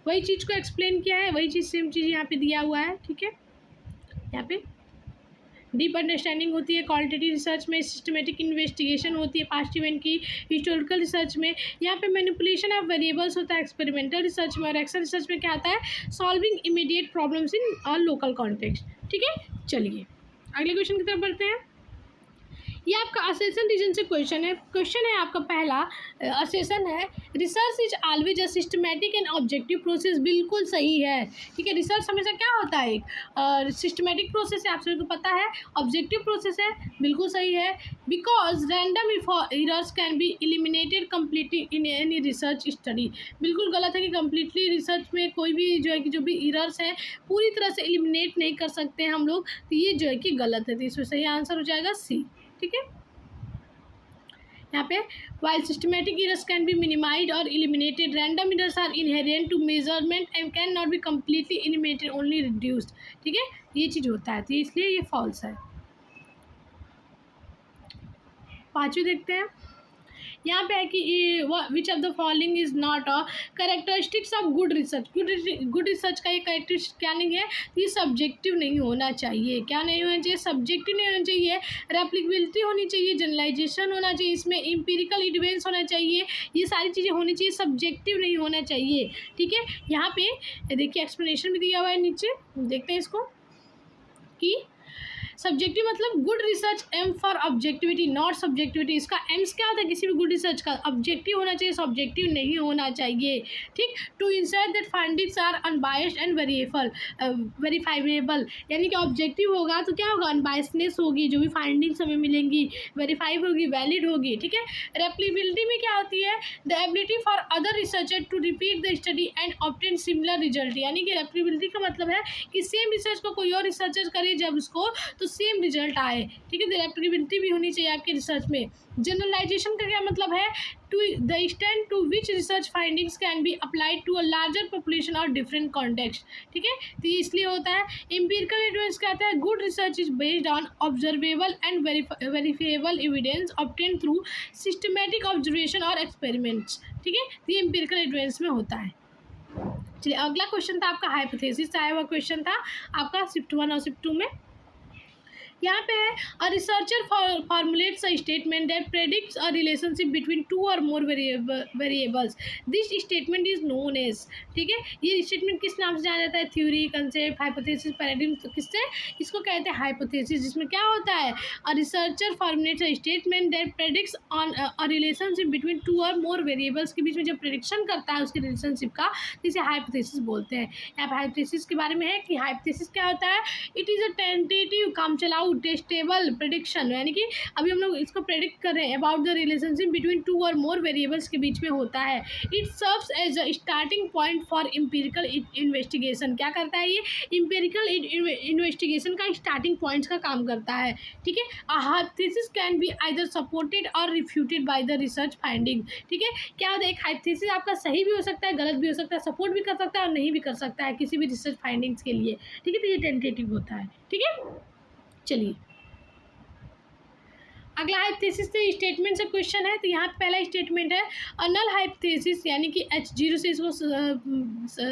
वही चीज़ को एक्सप्लेन किया है, वही चीज़ सेम चीज़ यहाँ पे दिया हुआ है। ठीक है, यहाँ पे डीप अंडरस्टैंडिंग होती है क्वालिटेटिव रिसर्च में, सिस्टमेटिक इन्वेस्टिगेशन होती है पास्ट इवेंट की हिस्टोरिकल रिसर्च में, यहाँ पे मैनिपुलेशन ऑफ वेरिएबल्स होता है एक्सपेरिमेंटल रिसर्च में, और एक्शन रिसर्च में क्या आता है, solving immediate problems in a local context. ठीक है, चलिए अगले क्वेश्चन की तरफ बढ़ते हैं। ये आपका असेसन रीजन से क्वेश्चन है आपका पहला असेसन है, research is always a systematic and objective process. बिल्कुल सही है। ठीक है, रिसर्च हमेशा क्या होता है, एक सिस्टमैटिक प्रोसेस है, आप सभी को पता है, ऑब्जेक्टिव प्रोसेस है, बिल्कुल सही है। Because random errors can be eliminated completely in any research study. बिल्कुल गलत है कि कम्प्लीटली रिसर्च में कोई भी जो है कि जो भी एरर्स है पूरी तरह से एलिमिनेट नहीं कर सकते हैं हम लोग, तो ये जो है कि गलत है, तो इसमें सही आंसर हो जाएगा सी। ठीक है, यहाँ पे while systematic errors can be minimized or eliminated, random errors are inherent to measurement and cannot be completely eliminated, only reduced। ठीक है, ये चीज़ होता है, तो इसलिए ये फॉल्स है। पांचवी देखते हैं, यहाँ पे है कि which of the following is not a characteristics of good research. Good research का ये कैरेक्टरिस्टिक क्या नहीं है, ये सब्जेक्टिव नहीं होना चाहिए। क्या नहीं होना चाहिए, सब्जेक्टिव नहीं होना चाहिए, रेप्लिकेबिलिटी होनी चाहिए, जनरलाइजेशन होना चाहिए, इसमें एम्पिरिकल एविडेंस होना चाहिए, ये सारी चीज़ें होनी चाहिए, सब्जेक्टिव नहीं होना चाहिए। ठीक है, यहाँ पे देखिए एक्सप्लेनेशन भी दिया हुआ है नीचे, देखते हैं इसको कि सब्जेक्टिव मतलब good research aim for objectivity not subjectivity. इसका एम्स क्या होता है किसी भी गुड रिसर्च का, ऑब्जेक्टिव होना चाहिए, सब्जेक्टिव नहीं होना चाहिए। ठीक, to ensure that findings are unbiased and verifiable, यानी कि ऑब्जेक्टिव होगा तो क्या होगा, अनबायसनेस होगी, जो भी फाइंडिंग्स हमें मिलेंगी वेरीफाइब होगी, वैलिड होगी। ठीक है, रेप्लिकेबिलिटी में क्या होती है, the ability for other researcher to repeat the study and obtain similar result. यानी कि रेप्लिकेबिलिटी का मतलब है कि सेम रिसर्च को कोई और रिसर्चर करे जब उसको, तो सेम रिजल्ट आए, ठीक है। रिलेटेबिलिटी भी होनी चाहिए आपके रिसर्च में। जनरलाइजेशन का क्या मतलब है, to the extent to which research findings can be applied to a larger population और डिफरेंट कॉन्टेक्स्ट, ठीक है। तो ये इसलिए होता है। एम्पिरिकल एविडेंस कहता है good research is based on observable and verifiable evidence obtain through systematic observation और एक्सपेरिमेंट्स, ठीक है। तो ये एम्पिरिकल एविडेंस में होता है। चलिए अगला क्वेश्चन था आपका हाइपोथेसिस आया हुआ क्वेश्चन था आपका शिफ्ट 1 और शिफ्ट 2 में। यहाँ पे है a researcher formulates a statement that predicts a relationship between two or more variables, this statement is known as, ठीक है। ये स्टेटमेंट किस नाम से जाना जाता है, थ्योरी, कंसेप्ट, हाइपोथेसिस, पैराडिग्म, तो किससे, इसको कहते हैं हाइपोथेसिस। जिसमें क्या होता है, a researcher formulates a statement that predicts on a relationship between two or more variables के बीच में जब प्रेडिक्शन करता है उसके रिलेशनशिप का, जिसे हाइपोथेसिस बोलते हैं। यहाँ पर हाइपोथेसिस के बारे में है कि हाइपोथेसिस क्या होता है, इट इज़ अ टेंटेटिव काम चलाऊ टेस्टेबल प्रेडिक्शन, यानी कि अभी हम लोग इसको प्रेडिक्ट कर रहे हैं about the relationship between two or more variables के बीच में होता है। It serves as a starting point for empirical investigation, क्या करता है ये, एम्पिरिकल इन्वेस्टिगेशन का स्टार्टिंग पॉइंट्स का काम करता है, ठीक है। A hypothesis can be either supported or refuted by the research finding, ठीक है। क्या होता है, एक हाइपोथेसिस आपका सही भी हो सकता है, गलत भी हो सकता है, सपोर्ट भी कर सकता है और नहीं भी कर सकता है किसी भी रिसर्च फाइंडिंग्स के लिए, ठीक है। तो ये टेंटेटिव होता है, ठीक है। चलिए अगला हाइपोथेसिस से स्टेटमेंट से क्वेश्चन है। तो यहाँ पे पहला स्टेटमेंट है अ नल हाइपोथेसिस, यानी कि H0 से इसको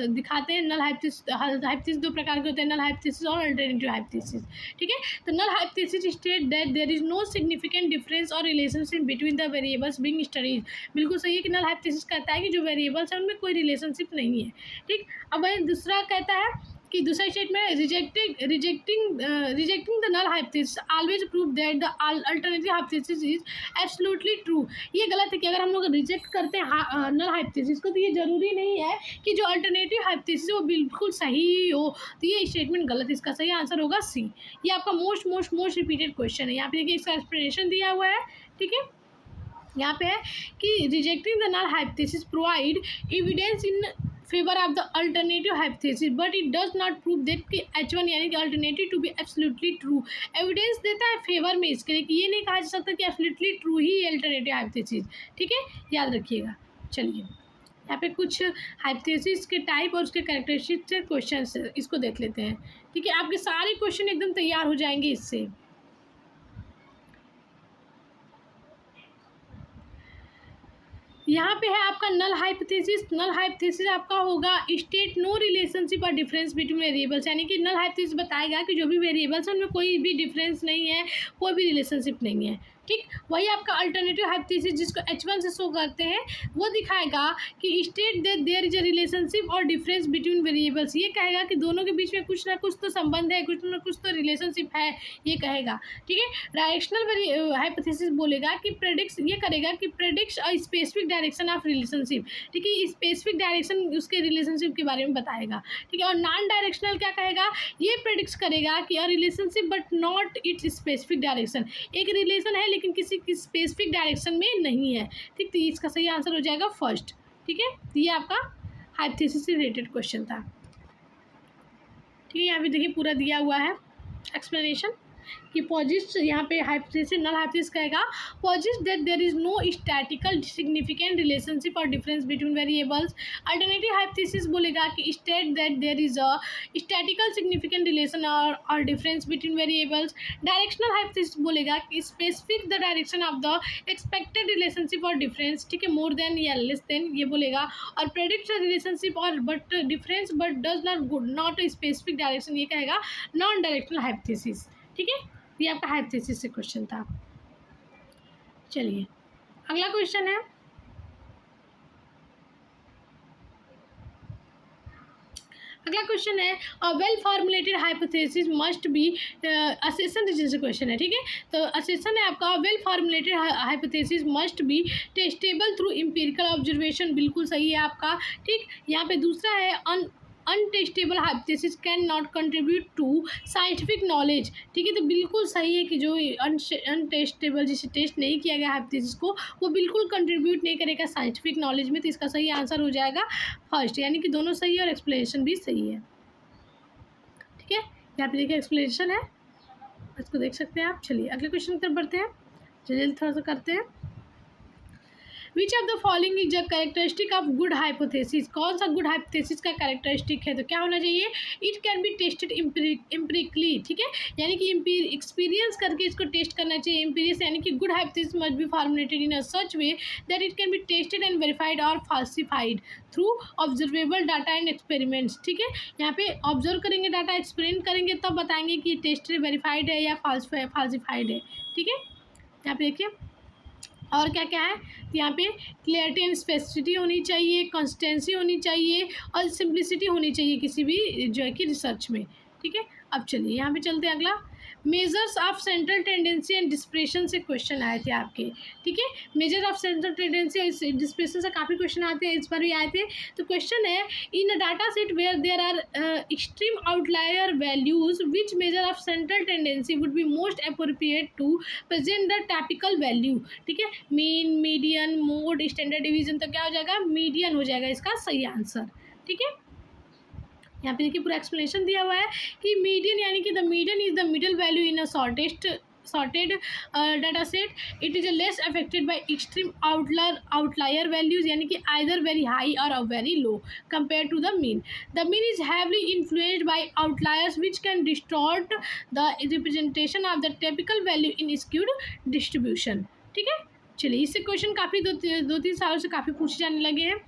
दिखाते हैं। नल हाइपोथेसिस दो प्रकार के होते हैं, नल हाइपोथेसिस और अल्टरनेटिव हाइपोथेसिस, ठीक है। तो null hypothesis state that there is no significant difference or relationship between the variables being studies, बिल्कुल सही है कि नल हाइपोथेसिस कहता है कि जो वेरिएबल्स हैं उनमें कोई रिलेशनशिप नहीं है, ठीक। अब वही दूसरा कहता है कि दूसरा statement rejecting the null hypothesis always prove that the alternative hypothesis is absolutely true. ये गलत है कि अगर हम लोग रिजेक्ट करते हैं नल हाइपोथेसिस को तो ये जरूरी नहीं है कि जो अल्टरनेटिव हाइपोथेसिस वो बिल्कुल सही हो। तो ये स्टेटमेंट गलत है, इसका सही आंसर होगा सी। ये आपका मोस्ट रिपीटेड क्वेश्चन है। यहाँ पे देखिए इसका एक्सप्लेनेशन दिया हुआ है, ठीक है। यहाँ पे है कि rejecting the null hypothesis provide evidence in favour of the alternative hypothesis but it does not prove that कि H1 यानी कि alternative to be absolutely true. Evidence देता है फेवर में इसके लिए, कि ये नहीं कहा जा सकता कि एब्सोल्युटली ट्रू ही अल्टरनेटिव हाइपोथेसिस, ठीक है, याद रखिएगा। चलिए यहाँ पे कुछ हाइपोथेसिस के टाइप और उसके कैरेक्टरिस्टिक्स से क्वेश्चन इसको देख लेते हैं, ठीक है। आपके सारे क्वेश्चन एकदम तैयार हो जाएंगे इससे। यहाँ पे है आपका नल हाइपोथेसिस। नल हाइपोथेसिस आपका होगा स्टेट नो रिलेशनशिप और डिफरेंस बिटवीन वेरिएबल्स, यानी कि नल हाइपोथेसिस बताएगा कि जो भी वेरिएबल्स हैं उनमें कोई भी डिफरेंस नहीं है, कोई भी रिलेशनशिप नहीं है, ठीक। वही आपका अल्टरनेटिव हाइपोथेसिस जिसको H1 से शो करते हैं वो दिखाएगा कि state that there is a relationship और डिफरेंस बिटवीन वेरिएबल्स, ये कहेगा कि दोनों के बीच में कुछ ना कुछ तो संबंध है, कुछ ना कुछ तो रिलेशनशिप है, ये कहेगा, ठीक है। डायरेक्शनल हाइपोथेसिस बोलेगा कि प्रेडिक्ट्स, ये करेगा कि predicts a specific direction of relationship, ठीक है। स्पेसिफिक डायरेक्शन उसके रिलेशनशिप के बारे में बताएगा, ठीक है। और नॉन डायरेक्शनल क्या कहेगा, ये प्रेडिक्ट करेगा कि a relationship but not it's specific direction, एक रिलेशन है लेकिन किसी की स्पेसिफिक डायरेक्शन में नहीं है, ठीक। तो इसका सही आंसर हो जाएगा फर्स्ट, ठीक है। तो ये आपका हाइपोथेसिस से रिलेटेड क्वेश्चन था, ठीक है। यहाँ पे देखिए पूरा दिया हुआ है एक्सप्लेनेशन कि पॉजिट्स, यहाँ पे हाइपोथेसिस नल हाइपोथेसिस कहेगा posits that there is no statistical significant relationship और difference between variables. Alternative hypothesis बोलेगा कि state that there is a statistical significant relation or difference between variables. Directional hypothesis बोलेगा कि specific the direction of the expected relationship और डिफरेंस, ठीक है, मोर देन या लेस देन, ये बोलेगा। और predict relationship or but difference but does not specific direction, ये कहेगा नॉन डायरेक्शनल हाइपोथेसिस, ठीक है। ये आपका हाइपोथेसिस से क्वेश्चन था। चलिए अगला क्वेश्चन है, अगला क्वेश्चन है a well formulated hypothesis must be assertion जैसे क्वेश्चन है, ठीक है। तो असेसन है आपका well formulated hypothesis must be testable through empirical observation, बिल्कुल सही है आपका, ठीक। यहाँ पे दूसरा है untestable hypothesis can not contribute to scientific knowledge, ठीक है। तो बिल्कुल सही है कि जो अनटेस्टेबल, जिसे टेस्ट नहीं किया गया हाइपोथेसिस को, वो बिल्कुल कंट्रीब्यूट नहीं करेगा साइंटिफिक नॉलेज में। तो इसका सही आंसर हो जाएगा फर्स्ट, यानी कि दोनों सही है और एक्सप्लेनेशन भी सही है, ठीक है। यहाँ पे देखिए एक्सप्लेनेशन है इसको देख सकते हैं आप। चलिए अगले क्वेश्चन की तरफ बढ़ते हैं, जल्दी थोड़ा सा करते हैं। विच of the following is a characteristic of good hypothesis, कौन सा गुड हाइपोथेसिस का कैरेक्टरिस्टिक है? तो क्या होना चाहिए? It can be tested empirically, ठीक है, यानी कि एक्सपीरियंस करके इसको टेस्ट करना चाहिए। एम्पीरियस यानी कि good hypothesis must be formulated in a such way that it can be tested and verified or falsified through observable data and experiments, ठीक है। यहाँ पे ऑब्जर्व करेंगे डाटा, एक्सपेरिमेंट करेंगे, तब बताएंगे कि टेस्टेड वेरीफाइड है या फाल्सिफाइड है, ठीक है। यहाँ पे देखिए और क्या क्या है, तो यहाँ पे क्लियरिटी एंड स्पेसिफिसिटी होनी चाहिए, कंसिस्टेंसी होनी चाहिए और सिंप्लिसिटी होनी चाहिए किसी भी जो है कि रिसर्च में, ठीक है। अब चलिए यहाँ पे चलते हैं अगला। Measures of central tendency and depression से क्वेश्चन आए थे आपके, ठीक है। मेजर ऑफ सेंट्रल टेंडेंसी और डिस्प्रेशन से काफ़ी क्वेश्चन आते हैं, इस बार भी आए थे। तो क्वेश्चन है, in a data set where there are extreme outlier values which measure of central tendency would be most appropriate to present the typical value, ठीक है। Mean, median, mode, standard division, तो क्या हो जाएगा? मीडियन हो जाएगा इसका सही आंसर, ठीक है। यहाँ पे देखिए पूरा एक्सप्लेनेशन दिया हुआ है कि मीडियन यानी कि the median is the middle value in a sorted data set. It is less affected by extreme outlier values यानी कि either very high or very low compared to the mean. The mean is heavily influenced by outliers which can distort the representation of the typical value in skewed distribution, ठीक है। चलिए इससे क्वेश्चन काफ़ी दो तीन सालों से काफ़ी पूछे जाने लगे हैं।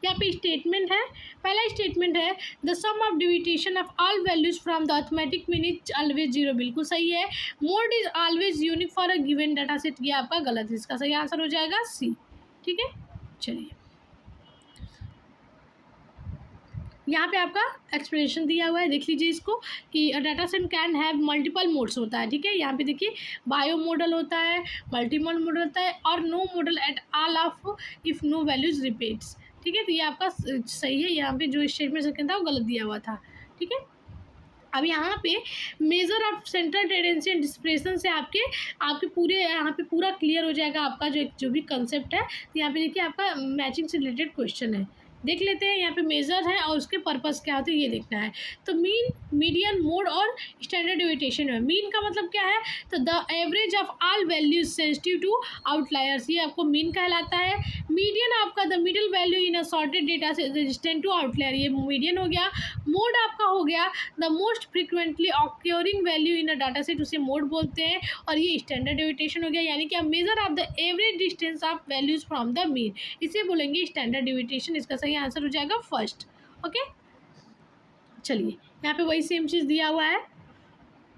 यहाँ पे स्टेटमेंट है, पहला स्टेटमेंट है the sum of deviation of all values from the arithmetic mean is always zero, बिल्कुल सही है। Mode is always unique for a given data set, ये आपका गलत है, इसका सही आंसर हो जाएगा सी, ठीक है। चलिए यहाँ पे आपका एक्सप्लेनेशन दिया हुआ है, देख लीजिए इसको कि data set can have multiple modes होता है, ठीक है। यहाँ पे देखिए बायो मॉडल होता है, मल्टी मॉडल होता है और no modal at all of if no values repeats, ठीक है। तो ये आपका सही है, यहाँ पे जो स्टेटमेंट सेकंड था वो गलत दिया हुआ था, ठीक है। अब यहाँ पे major of central tendency and depression से आपके पूरे यहाँ पे पूरा क्लियर हो जाएगा आपका जो भी कंसेप्ट है। तो यहाँ पे देखिए आपका मैचिंग से रिलेटेड क्वेश्चन है, देख लेते हैं। यहाँ पे मेजर है और उसके पर्पस क्या होते हैं ये देखना है। तो मीन, मीडियन, मोड और स्टैंडर्ड डिविएशन है। मीन का मतलब क्या है? तो the average of all values sensitive to outliers, ये आपको मीन कहलाता है। मीडियन आपका the middle value in a sorted data set resistant to outlier, ये मीडियन हो गया। मोड आपका हो गया the most frequently occurring value in a data set, उसे मोड बोलते हैं। और ये स्टैंडर्ड डिविएशन हो गया, यानी कि measure of the average distance of values from the mean, इसे बोलेंगे स्टैंडर्ड डिविएशन, इसका सही आंसर हो जाएगा फर्स्ट, ओके। चलिए यहाँ पे वही सेम चीज़ दिया हुआ है,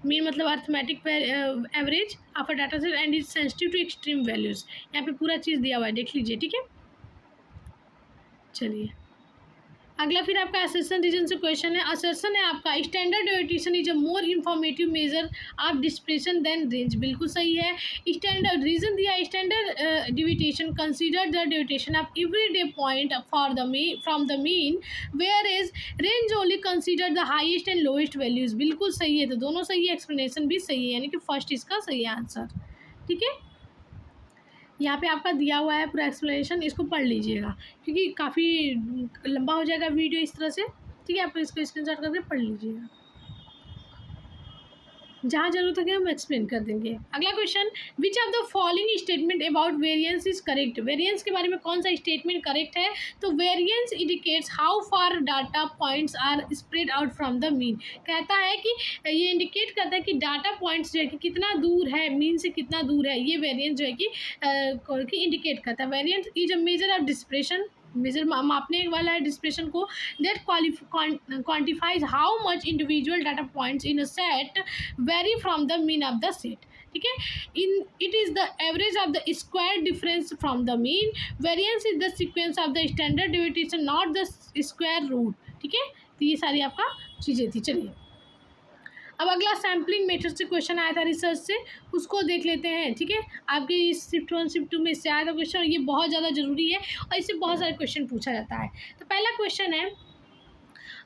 मीन मतलब arithmetic average of a data set and is sensitive to extreme values, यहाँ पे पूरा चीज़ दिया हुआ है, देख लीजिए, ठीक है। चलिए अगला फिर आपका असर्शन रीजन से क्वेश्चन है। असर्शन है आपका standard deviation is a more informative measure of dispersion than range, बिल्कुल सही है। स्टैंडर्ड रीजन दिया, standard deviation consider the deviation of everyday point for the from the mean, where is range only consider the highest and lowest values, बिल्कुल सही है। तो दोनों सही है, एक्सप्लेनेशन भी सही है, यानी कि फर्स्ट इसका सही आंसर, ठीक है। यहाँ पे आपका दिया हुआ है पूरा एक्सप्लेनेशन, इसको पढ़ लीजिएगा क्योंकि काफ़ी लंबा हो जाएगा वीडियो इस तरह से, ठीक है। आप इसको स्क्रीनशॉट करके पढ़ लीजिएगा, जहाँ जरूरत होगी हम एक्सप्लेन कर देंगे। अगला क्वेश्चन, which of the following statement about variance is correct, variance के बारे में कौन सा स्टेटमेंट करेक्ट है? तो variance indicates how far data points are spread out from the mean, कहता है कि ये इंडिकेट करता है कि डाटा पॉइंट्स जो है कि कितना दूर है मीन से, कितना दूर है, ये वेरिएंस जो है कि इंडिकेट करता है। Variance is a measure of dispersion, measure मापने वाला है डिस्प्रेशन को, that quantifies how much individual data points in a set vary from the mean of the set, ठीक है। In it is the average of the square difference from the mean, variance is the sequence of the standard deviation not the square root, ठीक है। तो ये सारी आपका चीज़ें थी। चलिए अब अगला सैम्पलिंग मेथड से क्वेश्चन आया था रिसर्च से, उसको देख लेते हैं, ठीक है। आपके शिफ्ट 1 शिफ्ट 2 में इससे आया था क्वेश्चन, और ये बहुत ज़्यादा जरूरी है और इससे बहुत सारे क्वेश्चन पूछा जाता है। तो पहला क्वेश्चन है,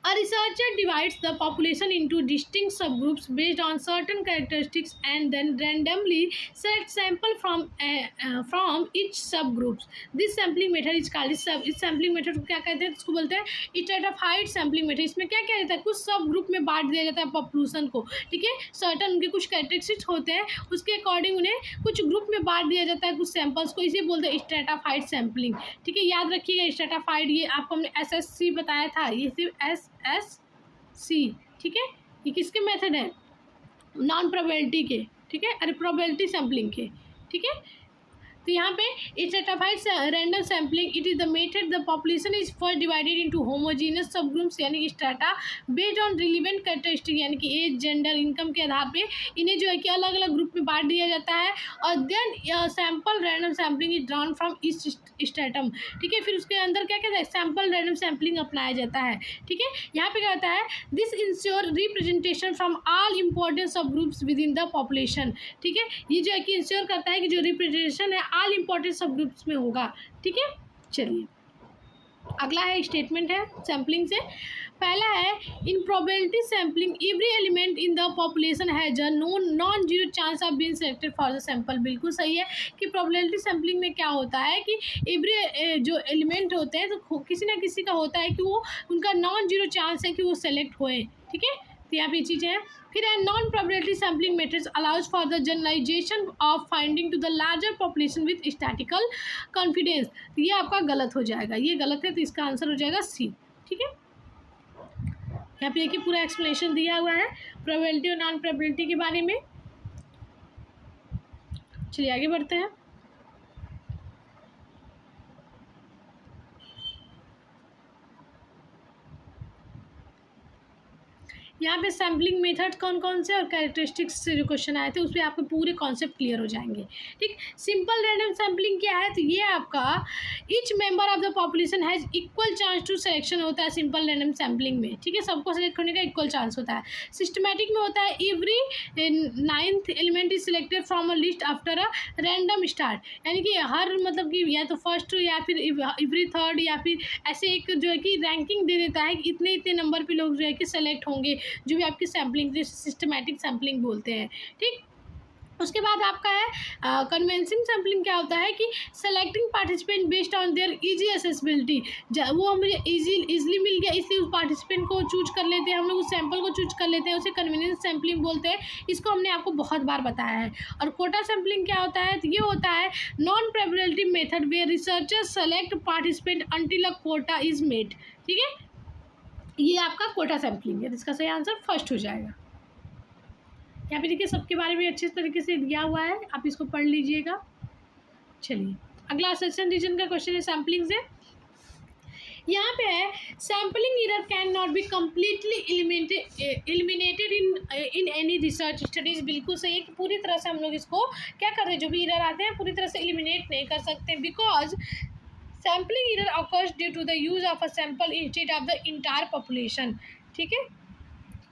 A researcher divides the population into distinct subgroups based on certain characteristics and then randomly selects sample from each subgroups. This sampling method is called इस sampling method को क्या कहते हैं, इसको बोलते हैं स्ट्रैटिफाइड सैम्पलिंग मेथड। इसमें क्या क्या रहता है, कुछ सब ग्रुप में बांट दिया जाता है पॉपुलेशन को, ठीक है। सर्टन उनके कुछ कैरेक्टरिस्टिक्स होते हैं, उसके अकॉर्डिंग उन्हें कुछ ग्रुप में बांट दिया जाता है कुछ सैंपल्स को, इसे बोलते हैं स्ट्रैटिफाइड सैम्पलिंग, ठीक है। याद रखिएगा स्ट्रैटिफाइड, ये आपको हमने SSC बताया था, ये सिर्फ SSC, ठीक है। ये किसके मेथड है, नॉन प्रोबेबिलिटी के, ठीक है, अरे प्रोबेबिलिटी सैम्पलिंग के, ठीक है। तो यहाँ पे stratified random sampling, it is the method the population is first divided into homogeneous सब ग्रुप्स यानी कि strata based on relevant characteristic यानी कि एज, जेंडर, इनकम के आधार पे इन्हें जो है कि अलग अलग ग्रुप में बांट दिया जाता है, और then sample random sampling is drawn from each stratum, ठीक है। फिर उसके अंदर क्या कहता है, सैम्पल रैंडम सैम्पलिंग अपनाया जाता है, ठीक है। यहाँ पे क्या होता है, this ensure representation from all important subgroups within the population, ठीक है। ये जो है कि इंश्योर करता है कि जो रिप्रेजेंटेशन है ऑल इम्पोर्टेंट सब ग्रुप्स में होगा, ठीक है। चलिए अगला है स्टेटमेंट है सैम्पलिंग से। पहला है इन probability sampling every element in the population has a non zero chance of being selected for the sample. बिल्कुल सही है कि प्रोबेबिलिटी सैम्पलिंग में क्या होता है कि एवरी जो एलिमेंट होते हैं तो किसी ना किसी का होता है कि वो उनका नॉन जीरो चांस है कि वो सेलेक्ट होए, ठीक है। तो यहाँ पे चीज़ें हैं। फिर है non probability sampling methods allows for the generalisation of finding to the larger population with statical confidence. ये आपका गलत हो जाएगा, ये गलत है, तो इसका आंसर हो जाएगा सी, ठीक है। यहाँ पे देखिए पूरा एक्सप्लेनेशन दिया हुआ है प्रोबेबिलिटी और नॉन प्रोबेबिलिटी के बारे में। चलिए आगे बढ़ते हैं। यहाँ पे सैम्पलिंग मेथड कौन कौन से और कैरेक्टरिस्टिक्स से जो क्वेश्चन आए थे उस पर आपके पूरे कॉन्सेप्ट क्लियर हो जाएंगे, ठीक। सिंपल रैंडम सैम्पलिंग क्या है, तो ये आपका each member of the population has equal chance to selection होता है सिंपल रैंडम सैम्पलिंग में, ठीक है। सबको सेलेक्ट होने का इक्वल चांस होता है। सिस्टमैटिक में होता है every 9th element is selected from a list after a random start, यानी कि हर मतलब कि या तो फर्स्ट या फिर एवरी थर्ड या फिर ऐसे एक जो है कि रैंकिंग दे देता है कि इतने इतने नंबर पे लोग जो है कि सेलेक्ट होंगे, जो भी आपकी सैम्पलिंग जैसे सिस्टमैटिक सैम्पलिंग बोलते हैं, ठीक। उसके बाद आपका है कन्वेंसिंग सैम्पलिंग। क्या होता है कि selecting participant based on their easy accessibility, वो हमें इजीली मिल गया इसलिए उस पार्टिसिपेंट को चूज कर लेते हैं, हम लोग उस सैंपल को चूज कर लेते हैं, उसे कन्वीनियंस सैम्पलिंग बोलते हैं। इसको हमने आपको बहुत बार बताया है। और कोटा सैम्पलिंग क्या होता है, तो ये होता है non probability method where researchers select participant until a quota is met, ठीक है। ये आपका कोटा सैम्पलिंग है, जिसका सही आंसर फर्स्ट हो जाएगा। यहाँ पे देखिए सबके बारे में अच्छे तरीके से दिया हुआ है, आप इसको पढ़ लीजिएगा। चलिए अगला सेशन रीजन का क्वेश्चन है सैम्पलिंग से। यहाँ पे है sampling error can not be completely eliminated in any research studies. बिल्कुल सही है कि पूरी तरह से हम लोग इसको क्या कर रहे हैं, जो भी एरर आते हैं पूरी तरह से एलिमिनेट नहीं कर सकते, because sampling error occurs due to the use of a sample instead of the entire population, ठीक है।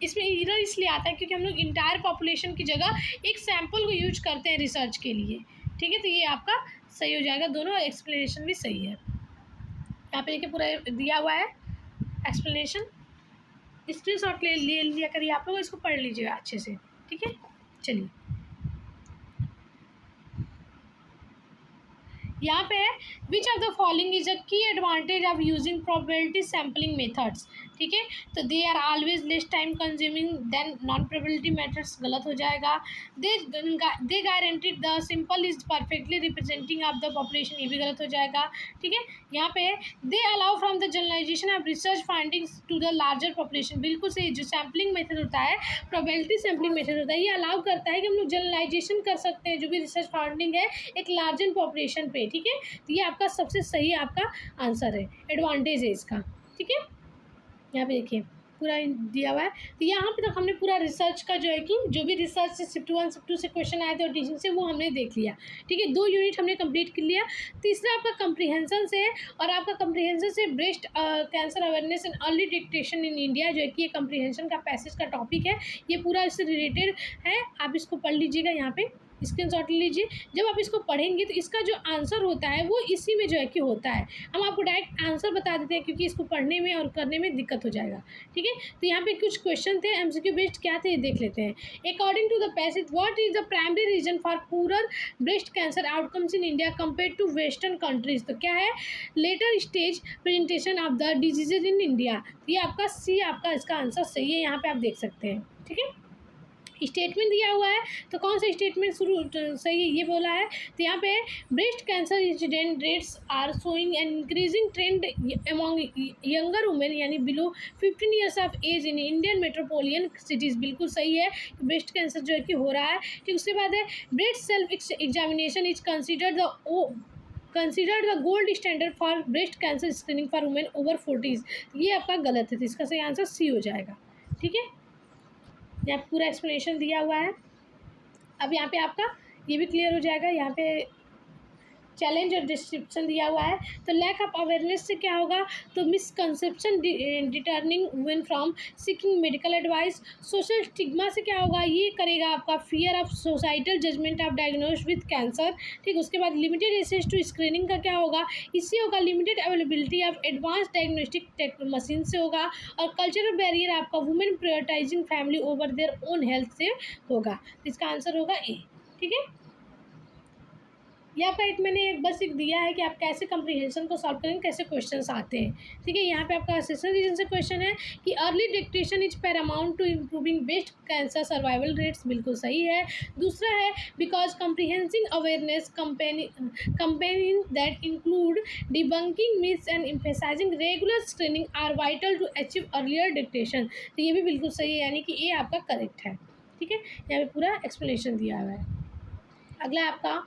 इसमें एरर इसलिए आता है क्योंकि हम लोग इंटायर पॉपुलेशन की जगह एक सैम्पल को यूज करते हैं रिसर्च के लिए, ठीक है। तो ये आपका सही हो जाएगा, दोनों एक्सप्लेनेशन भी सही है। यहाँ पे देखिए पूरा दिया हुआ है एक्सप्लेनेशन, स्क्रीनशॉट ले लिया करिए आप लोग, इसको पढ़ लीजिएगा अच्छे से, ठीक है। चलिए यहाँ पे है which of the following is a key advantage of using probability sampling methods, ठीक है। तो they are always less time consuming than non probability methods, गलत हो जाएगा। They guaranteed the sample is perfectly representing of the population, ये भी गलत हो जाएगा, ठीक है। यहाँ पे they allow from the generalisation of research findings to the larger population. बिल्कुल सही, जो सैम्पलिंग मेथड होता है प्रोबेबिलिटी सैम्पलिंग मेथड होता है, ये अलाउ करता है कि हम लोग जनरलाइजेशन कर सकते हैं जो भी रिसर्च फाइंडिंग है एक लार्जर पॉपुलेशन पे, ठीक है। तो ये आपका सबसे सही आपका आंसर है, एडवांटेज है इसका, ठीक है। यहाँ पे देखिए पूरा दिया हुआ है। तो यहाँ पे तक हमने पूरा रिसर्च का जो है कि जो भी रिसर्च से शिफ्ट 1 शिफ्ट 2 से क्वेश्चन आए थे और टीचिंग से वो हमने देख लिया, ठीक है। 2 यूनिट हमने कंप्लीट कर लिया। तीसरा आपका कंप्रीहेंशन से है, और आपका कंप्रीहेंशन से breast cancer awareness and early detection in India, जो है कि ये कंप्रीहेंशन का पैसेज का टॉपिक है, ये पूरा इससे रिलेटेड है, आप इसको पढ़ लीजिएगा यहाँ पे, स्क्रीनशॉट ले लीजिए। जब आप इसको पढ़ेंगे तो इसका जो आंसर होता है वो इसी में जो है कि होता है। हम आपको डायरेक्ट आंसर बता देते हैं क्योंकि इसको पढ़ने में और करने में दिक्कत हो जाएगा, ठीक है। तो यहाँ पे कुछ क्वेश्चन थे एमसीक्यू बेस्ड, क्या थे ये देख लेते हैं। According to the passage, what is the primary reason for poor breast cancer outcomes in India compare to western countries? तो क्या है, later stage presentation of the diseases in India. ये आपका सी, आपका इसका आंसर सही है, यहाँ पे आप देख सकते हैं, ठीक है। स्टेटमेंट दिया हुआ है तो कौन सा स्टेटमेंट शुरू सही है ये बोला है। तो यहाँ पे breast cancer incident rates are showing an increasing trend among younger women यानी below 15 years of age in Indian metropolitan cities. बिल्कुल सही है, ब्रेस्ट कैंसर जो है कि हो रहा है, ठीक। उसके बाद है breast self examination is considered the gold standard for breast cancer screening for women over 40s। ये आपका गलत है, तो इसका सही आंसर सी हो जाएगा, ठीक है। यहाँ पूरा एक्सप्लेनेशन दिया हुआ है। अब यहाँ पे आपका ये भी क्लियर हो जाएगा। यहाँ पे चैलेंज और डिस्क्रिप्शन दिया हुआ है। तो लैक ऑफ अवेयरनेस से क्या होगा, तो misconception deterring women from seeking medical advice. Social stigma से क्या होगा, ये करेगा आपका fear of societal judgement of diagnose with cancer, ठीक। उसके बाद लिमिटेड एक्सेस टू स्क्रीनिंग का क्या होगा, इससे होगा limited availability of advance diagnostic machine से होगा। और कल्चरल बैरियर आपका women prioritising family over their own health से होगा। इसका आंसर होगा ए, ठीक है। यहाँ पर एक मैंने बस एक दिया है कि आप कैसे कंप्रीहेंशन को सॉल्व करेंगे, कैसे क्वेश्चंस आते हैं, ठीक है। यहाँ पे आपका असिस्टेंट रीजन से क्वेश्चन है कि early detection is paramount to improving breast cancer survival rates. बिल्कुल सही है। दूसरा है because comprehensive awareness campaigning that include debunking myths and emphasising regular screening are vital to achieve earlier detection. तो ये भी बिल्कुल सही है, यानी कि ये आपका करेक्ट है, ठीक है। यहाँ पे पूरा एक्सप्लेनेशन दिया हुआ है। अगला आपका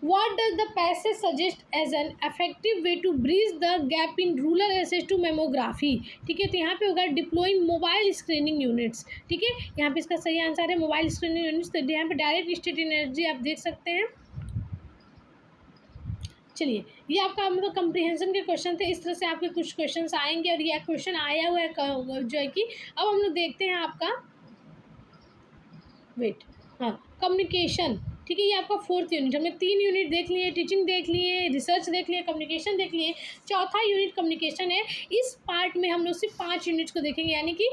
What does the passage suggest as an effective way to bridge the gap in rural access to mammography? ठीक है, तो यहाँ पे होगा डिप्लॉइंग मोबाइल स्क्रीनिंग यूनिट्स, ठीक है। यहाँ पे इसका सही आंसर है मोबाइल स्क्रीनिंग यूनिट्स। तो यहाँ पे डायरेक्ट स्टेट एनर्जी आप देख सकते हैं। चलिए, ये आपका मतलब कंप्रीहेंशन के क्वेश्चन थे। इस तरह से आपके कुछ क्वेश्चन आएंगे और ये क्वेश्चन आया हुआ है जो है कि अब हम लोग देखते हैं आपका कम्युनिकेशन, ठीक है। ये आपका 4th यूनिट, हमने 3 यूनिट देख लिए, टीचिंग देख लिए, रिसर्च देख लिए, कम्युनिकेशन देख लिए। चौथा यूनिट कम्युनिकेशन है। इस पार्ट में हम लोग सिर्फ 5 यूनिट्स को देखेंगे, यानी कि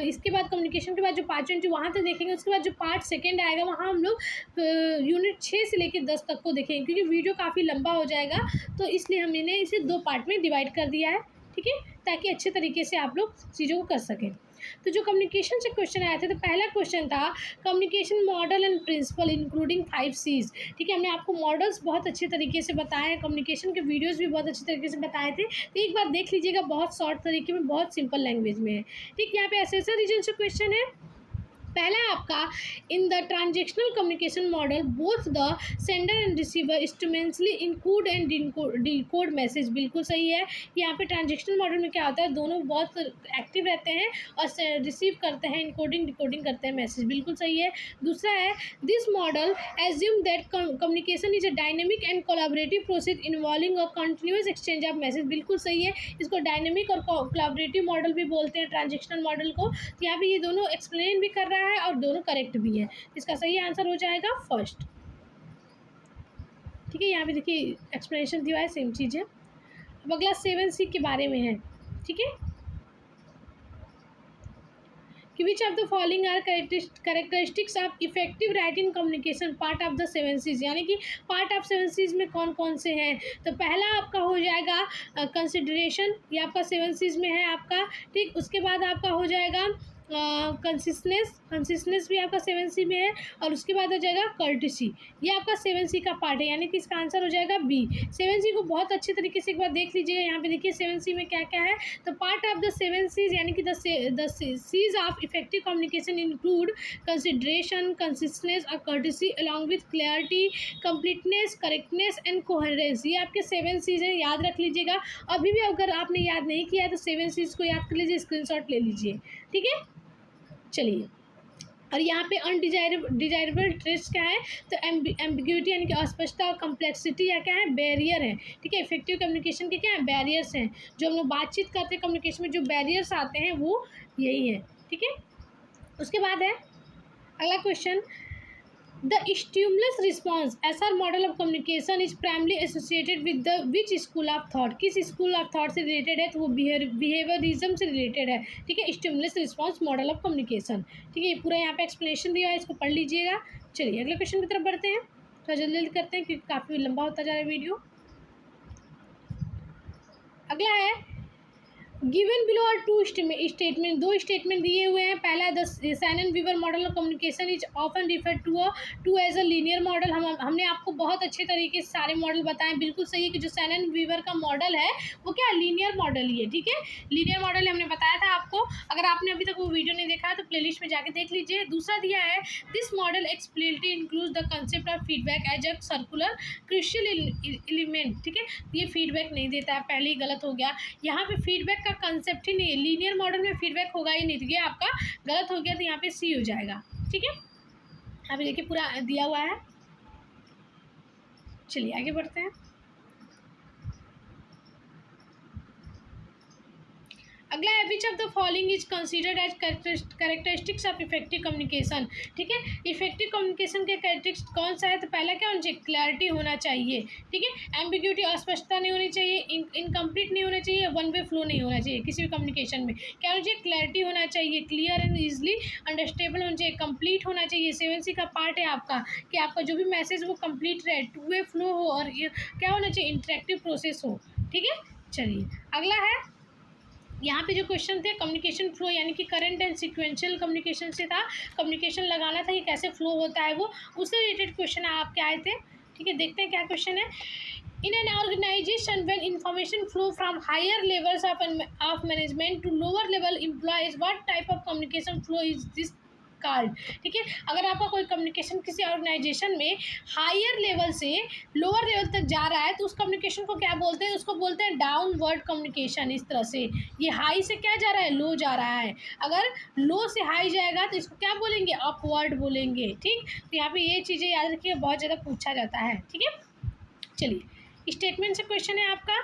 इसके बाद कम्युनिकेशन के बाद जो 5 यूनिट वहाँ तक देखेंगे। उसके बाद जो पार्ट सेकेंड आएगा वहाँ हम लोग यूनिट 6 से लेकर 10 तक को देखेंगे, क्योंकि वीडियो काफ़ी लंबा हो जाएगा, तो इसलिए हमने इसे 2 पार्ट में डिवाइड कर दिया है, ठीक है, ताकि अच्छे तरीके से आप लोग चीज़ों को कर सकें। तो जो कम्युनिकेशन से क्वेश्चन आए थे, तो पहला क्वेश्चन था communication model and principle including 5 C's, ठीक है। हमने आपको मॉडल्स बहुत अच्छे तरीके से बताए हैं, कम्युनिकेशन के वीडियोस भी बहुत अच्छे तरीके से बताए थे, तो एक बार देख लीजिएगा, बहुत शॉर्ट तरीके में, बहुत सिंपल लैंग्वेज में है, ठीक। यहाँ पे एसेसर रीजन से क्वेश्चन है। पहला आपका in the transactional communication model both the sender and receiver instrumentally encode and decode message. बिल्कुल सही है। यहाँ पे ट्रांजेक्शनल मॉडल में क्या होता है, दोनों बहुत एक्टिव रहते हैं और रिसीव करते हैं, इनकोडिंग डिकोडिंग करते हैं मैसेज। बिल्कुल सही है। दूसरा है this model assume that communication is a dynamic and collaborative process involving a continuous exchange of message. बिल्कुल सही है। इसको डायनेमिक और कोलैबोरेटिव मॉडल भी बोलते हैं ट्रांजेक्शनल मॉडल को। तो यहाँ पे ये दोनों एक्सप्लेन भी कर रहा है और दोनों करेक्ट भी है। इसका सही आंसर हो जाएगा फर्स्ट, ठीक है। यहाँ पे देखिए एक्सप्लेनेशन दिया है, सेम चीज़ है। अब अगला 7C के बारे में है, ठीक है, कि which of the following are characteristics of effective writing communication part of the 7Cs, यानी कि पार्ट ऑफ 7Cs में कौन कौन से हैं। तो पहला आपका हो जाएगा कंसिडरेशन, ये आपका 7Cs में है आपका, ठीक। उसके बाद आपका हो जाएगा कंसिस्टेंस भी आपका 7C में है, और उसके बाद हो जाएगा कर्टिसी, ये आपका 7C का पार्ट है, यानी कि इसका आंसर हो जाएगा बी। 7C को बहुत अच्छे तरीके से एक बार देख लीजिएगा। यहाँ पे देखिए 7C में क्या क्या है। तो पार्ट ऑफ द 7Cs यानी कि the C's of effective communication include consideration, consistence और courtesy along with clarity, completeness, correctness and coherence. ये आपके 7Cs हैं, याद रख लीजिएगा। अभी भी अगर आपने याद नहीं किया है तो 7Cs को याद कर लीजिए, स्क्रीनशॉट ले लीजिए, ठीक है। चलिए, और यहाँ पे अनडिजायरेबल ट्रेट्स क्या है, तो एम्बिग्यूटी यानी कि अस्पष्टता, और कम्प्लेक्सिटी या क्या है, बैरियर है, ठीक है। इफेक्टिव कम्युनिकेशन के क्या है, बैरियर्स हैं। जो हम लोग बातचीत करते हैं कम्युनिकेशन में जो बैरियर्स आते हैं वो यही है, ठीक है। उसके बाद है अगला question, The stimulus response SR model of communication is primarily associated with the which school of thought, किस स्कूल ऑफ थॉट से रिलेटेड है, तो वो बिहेवियरिज्म से रिलेटेड है, ठीक है। Stimulus response model of communication, ठीक है। ये पूरा यहाँ पे एक्सप्लेनेशन दिया है, इसको पढ़ लीजिएगा। चलिए अगले क्वेश्चन की तरफ बढ़ते हैं, थोड़ा जल्दी जल्दी करते हैं क्योंकि काफ़ी लंबा होता जा रहा है वीडियो। अगला है given below are two statement, दो स्टेटमेंट दिए हुए हैं। पहला the Shannon Weaver model of communication is often refer to as a linear model. हमने आपको बहुत अच्छे तरीके से सारे मॉडल बताएं, बिल्कुल सही है कि जो सैनन वीवर का मॉडल है वो क्या लीनियर मॉडल ही है, ठीक है। लीनियर मॉडल हमने बताया था आपको, अगर आपने अभी तक वो वीडियो नहीं देखा है तो प्लेलिस्ट में जाके देख लीजिए। दूसरा दिया है this model explicitly includes the concept of feedback as a circular crucial element, ठीक है। ये फीडबैक नहीं देता है, पहले ही गलत हो गया। यहाँ पे फीडबैक का कंसेप्ट ही नहीं है, लीनियर मॉडल में फीडबैक होगा ही नहीं, तो ये आपका गलत हो गया, तो यहाँ पे सी हो जाएगा, ठीक है। अभी देखिए पूरा दिया हुआ है। चलिए आगे बढ़ते हैं। अगला है which of the following is considered as characteristics of effective communication, ठीक है। इफेक्टिव कम्युनिकेशन के कैरेक्टरिस्टिक्स कौन सा है, तो पहला क्या होना चाहिए, क्लैरिटी होना चाहिए, ठीक है। एम्बिग्यूटी अस्पष्टता नहीं होनी चाहिए, इनकम्प्लीट नहीं होना चाहिए, वन वे फ्लो नहीं होना चाहिए किसी भी कम्युनिकेशन में। क्या होना चाहिए, क्लैरिटी होना चाहिए, क्लियर एंड ईजिली अंडरस्टेबल होना चाहिए, कंप्लीट होना चाहिए। 7C का पार्ट है आपका कि आपका जो भी मैसेज वो कंप्लीट रहे, टू वे फ्लो हो, और क्या होना चाहिए, इंटरेक्टिव प्रोसेस हो, ठीक है। चलिए अगला है, यहाँ पे जो क्वेश्चन थे कम्युनिकेशन फ्लो यानी कि करंट एंड सिक्वेंशियल कम्युनिकेशन से था, कम्युनिकेशन लगाना था कि कैसे फ्लो होता है, वो उससे रिलेटेड क्वेश्चन आपके आए थे, ठीक है। देखते हैं क्या क्वेश्चन है। In an organisation when information flow from higher levels of management to lower level employees what type of communication flow is this called, ठीक है। अगर आपका कोई कम्युनिकेशन किसी ऑर्गेनाइजेशन में हायर लेवल से लोअर लेवल तक जा रहा है तो उस कम्युनिकेशन को क्या बोलते हैं, उसको बोलते हैं डाउनवर्ड कम्युनिकेशन। इस तरह से ये हाई से क्या जा रहा है, लो जा रहा है। अगर लो से हाई जाएगा तो इसको क्या बोलेंगे, अपवर्ड बोलेंगे, ठीक। तो यहाँ पे ये चीज़ें याद रखिए, बहुत ज़्यादा पूछा जाता है, ठीक है। चलिए स्टेटमेंट से क्वेश्चन है आपका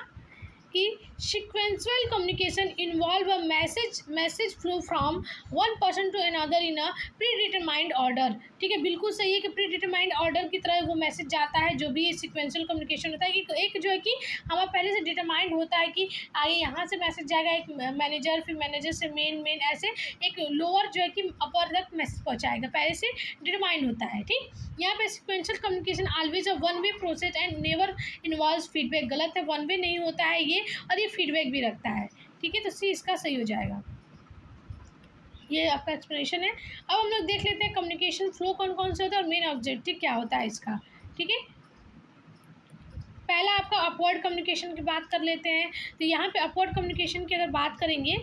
कि sequential communication involve a message flow from one person to another in a predetermined order, ठीक है। बिल्कुल सही है कि प्रीडिटरमाइंड ऑर्डर की तरह वो मैसेज जाता है, जो भी सिक्वेंशियल कम्युनिकेशन होता है कि एक जो है कि हमारा पहले से डिटरमाइंड होता है कि आगे यहाँ से मैसेज जाएगा एक मैनेजर, फिर मैनेजर से मेन ऐसे एक लोअर जो है कि अपर तक मैसेज पहुँचाएगा, पहले से डिटरमाइंड होता है, ठीक। यहाँ पे sequential communication always a one way process and never involves feedback, गलत है, वन वे नहीं होता है ये, और ये फीडबैक भी रखता है, ठीक है। तो सी इसका सही हो जाएगा। ये आपका एक्सप्लेनेशन है। अब हम लोग देख लेते हैं कम्युनिकेशन फ्लो कौन कौन से होता है और मेन ऑब्जेक्टिव क्या होता है इसका, ठीक है। पहला आपका अपवर्ड कम्युनिकेशन की बात कर लेते हैं। तो यहाँ पे अपवर्ड कम्युनिकेशन की अगर बात करेंगे,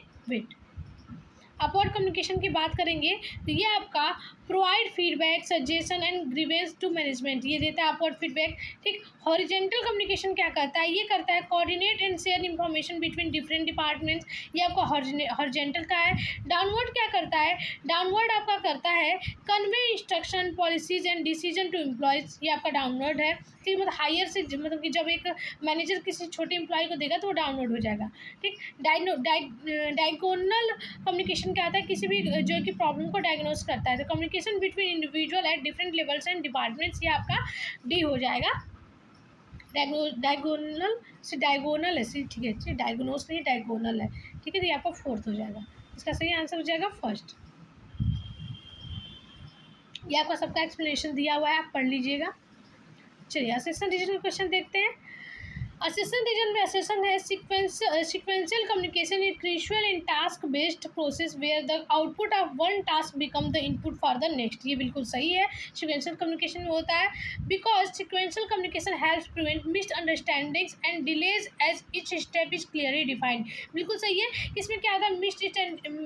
अपवर्ड कम्युनिकेशन की बात करेंगे तो ये आपका provide feedback, suggestion and grievance to management, ये देता है अपवर्ड फीडबैक, ठीक। हॉरिजेंटल कम्युनिकेशन क्या करता है, ये करता है coordinate and share information between different departments, ये आपका हॉरिजेंटल का है। डाउनवर्ड क्या करता है, डाउनवर्ड आपका करता है convey instruction, policies and decision to employees, ये आपका डाउनवर्ड है, ठीक। मतलब हायर से, मतलब कि जब एक मैनेजर किसी छोटे एम्प्लॉय को देगा तो वो डाउनवर्ड हो जाएगा, ठीक। डायगोनल कम्युनिकेशन क्या आता है, किसी भी जो कि प्रॉब्लम को डायग्नोस करता है। तो communication between individual at different levels and departments, ये आपका डी हो जाएगा। डायगोनल से डायगोनल है, ठीक है, डायग्नोस नहीं डायगोनल है, ठीक है। तो ये आपका फोर्थ हो जाएगा, इसका सही आंसर हो जाएगा फर्स्ट। ये आपका सबका एक्सप्लेनेशन दिया हुआ है, आप पढ़ लीजिएगा। चलिए असिस्टेंट रीजनल क्वेश्चन देखते हैं। असिस्टेंट रीजन में असिस्टेंट है sequential communication is crucial in task based process where the output of one task become the input for the next, ये बिल्कुल सही है, सीक्वेंशियल कम्युनिकेशन में होता है। Because sequential communication helps prevent misunderstandings and delays as each step is clearly defined, बिल्कुल सही है। इसमें क्या होता है,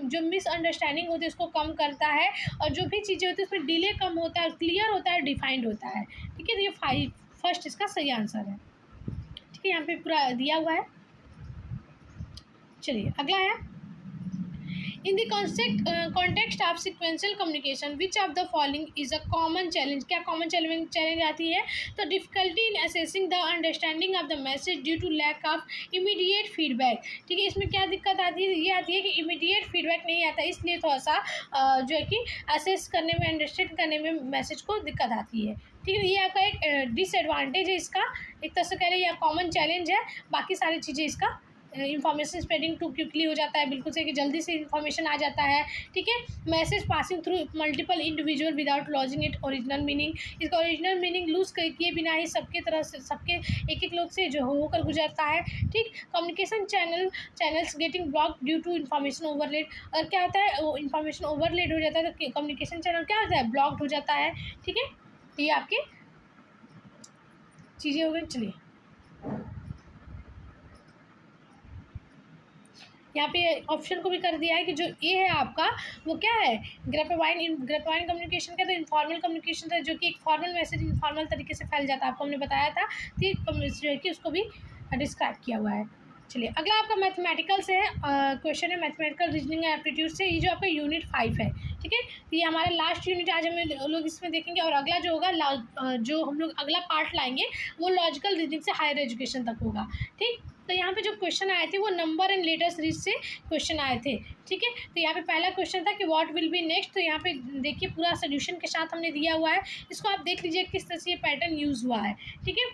जो मिसअंडरस्टैंडिंग होती है उसको कम करता है, और जो भी चीज़ें होती है उसमें डिले कम होता है, क्लियर होता है, डिफाइंड होता है, ठीक है। तो ये फर्स्ट इसका सही आंसर है, ठीक है। यहाँ पे पूरा दिया हुआ है। चलिए अगला है in the context of sequential communication which of the following is a common challenge. क्या कॉमन चैलेंज आती है? तो difficulty in assessing the understanding of the message due to lack of immediate feedback. ठीक है, इसमें क्या दिक्कत आती है? ये आती है कि इमीडिएट फीडबैक नहीं आता, इसलिए थोड़ा सा जो है कि असेस करने में, अंडरस्टैंड करने में मैसेज को दिक्कत आती है। ठीक है, ये आपका एक डिसएडवांटेज है इसका, एक तरह से कह रहे हैं, यह कॉमन चैलेंज है। बाकी सारी चीज़ें इसका इंफॉर्मेशन स्प्रेडिंग टू क्विकली हो जाता है, बिल्कुल से कि जल्दी से इंफॉर्मेशन आ जाता है। ठीक है, message passing through multiple individual without lodging it original meaning. इसका ओरिजिनल मीनिंग लूज किए बिना ही सबके तरह से, सबके एक एक लोग से जो होकर गुजरता है। ठीक, communication channels getting block due to information overload. और क्या होता है, वो इन्फॉर्मेशन ओवरलेड हो जाता है तो कम्युनिकेशन चैनल क्या होता है, ब्लॉक्ड हो जाता है। ठीक है, तो ये आपके चीज़ें हो गई। चलिए यहाँ पे ऑप्शन को भी कर दिया है कि जो ए है आपका वो क्या है, ग्रेपवाइन कम्युनिकेशन का, तो इनफॉर्मल कम्युनिकेशन था, जो कि एक फॉर्मल मैसेज इनफॉर्मल तरीके से फैल जाता है, आपको हमने बताया था। तो जो है कि उसको भी डिस्क्राइब किया हुआ है। चलिए अगला आपका मैथमेटिकल से है, क्वेश्चन है मैथमेटिकल रीजनिंग एंड एप्टीट्यूड से। ये जो आपका यूनिट 5 है। ठीक है, तो ये हमारा लास्ट यूनिट आज हम लोग इसमें देखेंगे, और अगला जो होगा, जो हम लोग अगला पार्ट लाएंगे वो लॉजिकल रीजनिंग से हायर एजुकेशन तक होगा। ठीक, तो यहाँ पे जो क्वेश्चन आए थे वो नंबर एंड लेटर सीरीज से क्वेश्चन आए थे। ठीक है, तो यहाँ पे पहला क्वेश्चन था कि व्हाट विल बी नेक्स्ट। तो यहाँ पे देखिए पूरा सोल्यूशन के साथ हमने दिया हुआ है, इसको आप देख लीजिए किस तरह से ये पैटर्न यूज़ हुआ है। ठीक है,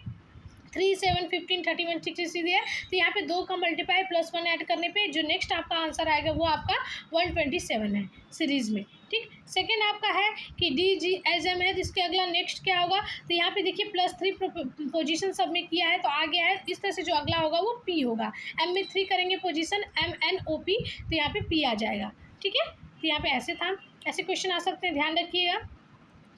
3, 7, 15, 31, 60 है। तो यहाँ पे 2 का मल्टीप्लाई +1 ऐड करने पे जो नेक्स्ट आपका आंसर आएगा वो आपका 127 है सीरीज़ में। ठीक, सेकेंड आपका है कि DGSM है, जिसके अगला नेक्स्ट क्या होगा। तो यहाँ पे देखिए +3 पोजीशन सब में किया है, तो आ गया है। इस तरह से जो अगला होगा वो P होगा। M में 3 करेंगे पोजीशन, MNOP, तो यहाँ पे P आ जाएगा। ठीक है, तो यहाँ पे ऐसे था, ऐसे क्वेश्चन आ सकते हैं, ध्यान रखिएगा।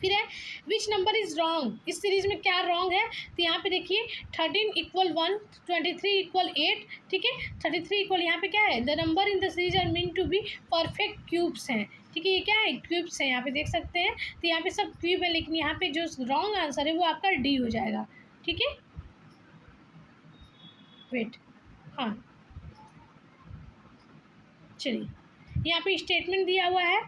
फिर है विच नंबर इज़ रॉन्ग। इस सीरीज़ में क्या रॉन्ग है? तो यहाँ पे देखिए 13 = 1, 23 = 8। ठीक है, 33 = यहाँ पे क्या है, the number in the series are mean to be perfect cubes हैं। ठीक है, ये क्या है, क्यूब्स हैं, यहाँ पे देख सकते हैं। तो यहाँ पे सब क्यूब है, लेकिन यहाँ पे जो रॉन्ग आंसर है वो आपका डी हो जाएगा। ठीक है, वेट, हाँ चलिए यहाँ पे स्टेटमेंट दिया हुआ है।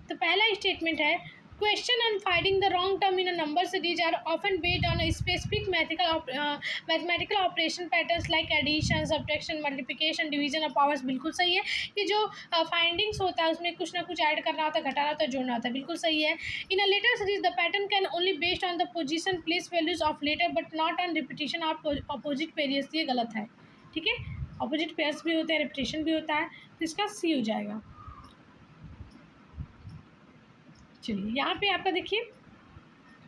तो पहला स्टेटमेंट है, question on finding the wrong term in a number series are often based on a specific mathematical operation patterns like addition, subtraction, multiplication, division और powers। बिल्कुल सही है, कि जो फाइंडिंग्स होता है उसमें कुछ ना कुछ ऐड करना होता है, घटाना होता है, जोड़ना होता है, बिल्कुल सही है। In a letter series the pattern can only based on the position place values of letter but not on repetition of opposite pairs. ये गलत है। ठीक है, अपोजिट पेयर्स भी होते हैं, रिपीटिशन भी होता है, तो इसका सी हो जाएगा। चलिए यहाँ पे आपका देखिए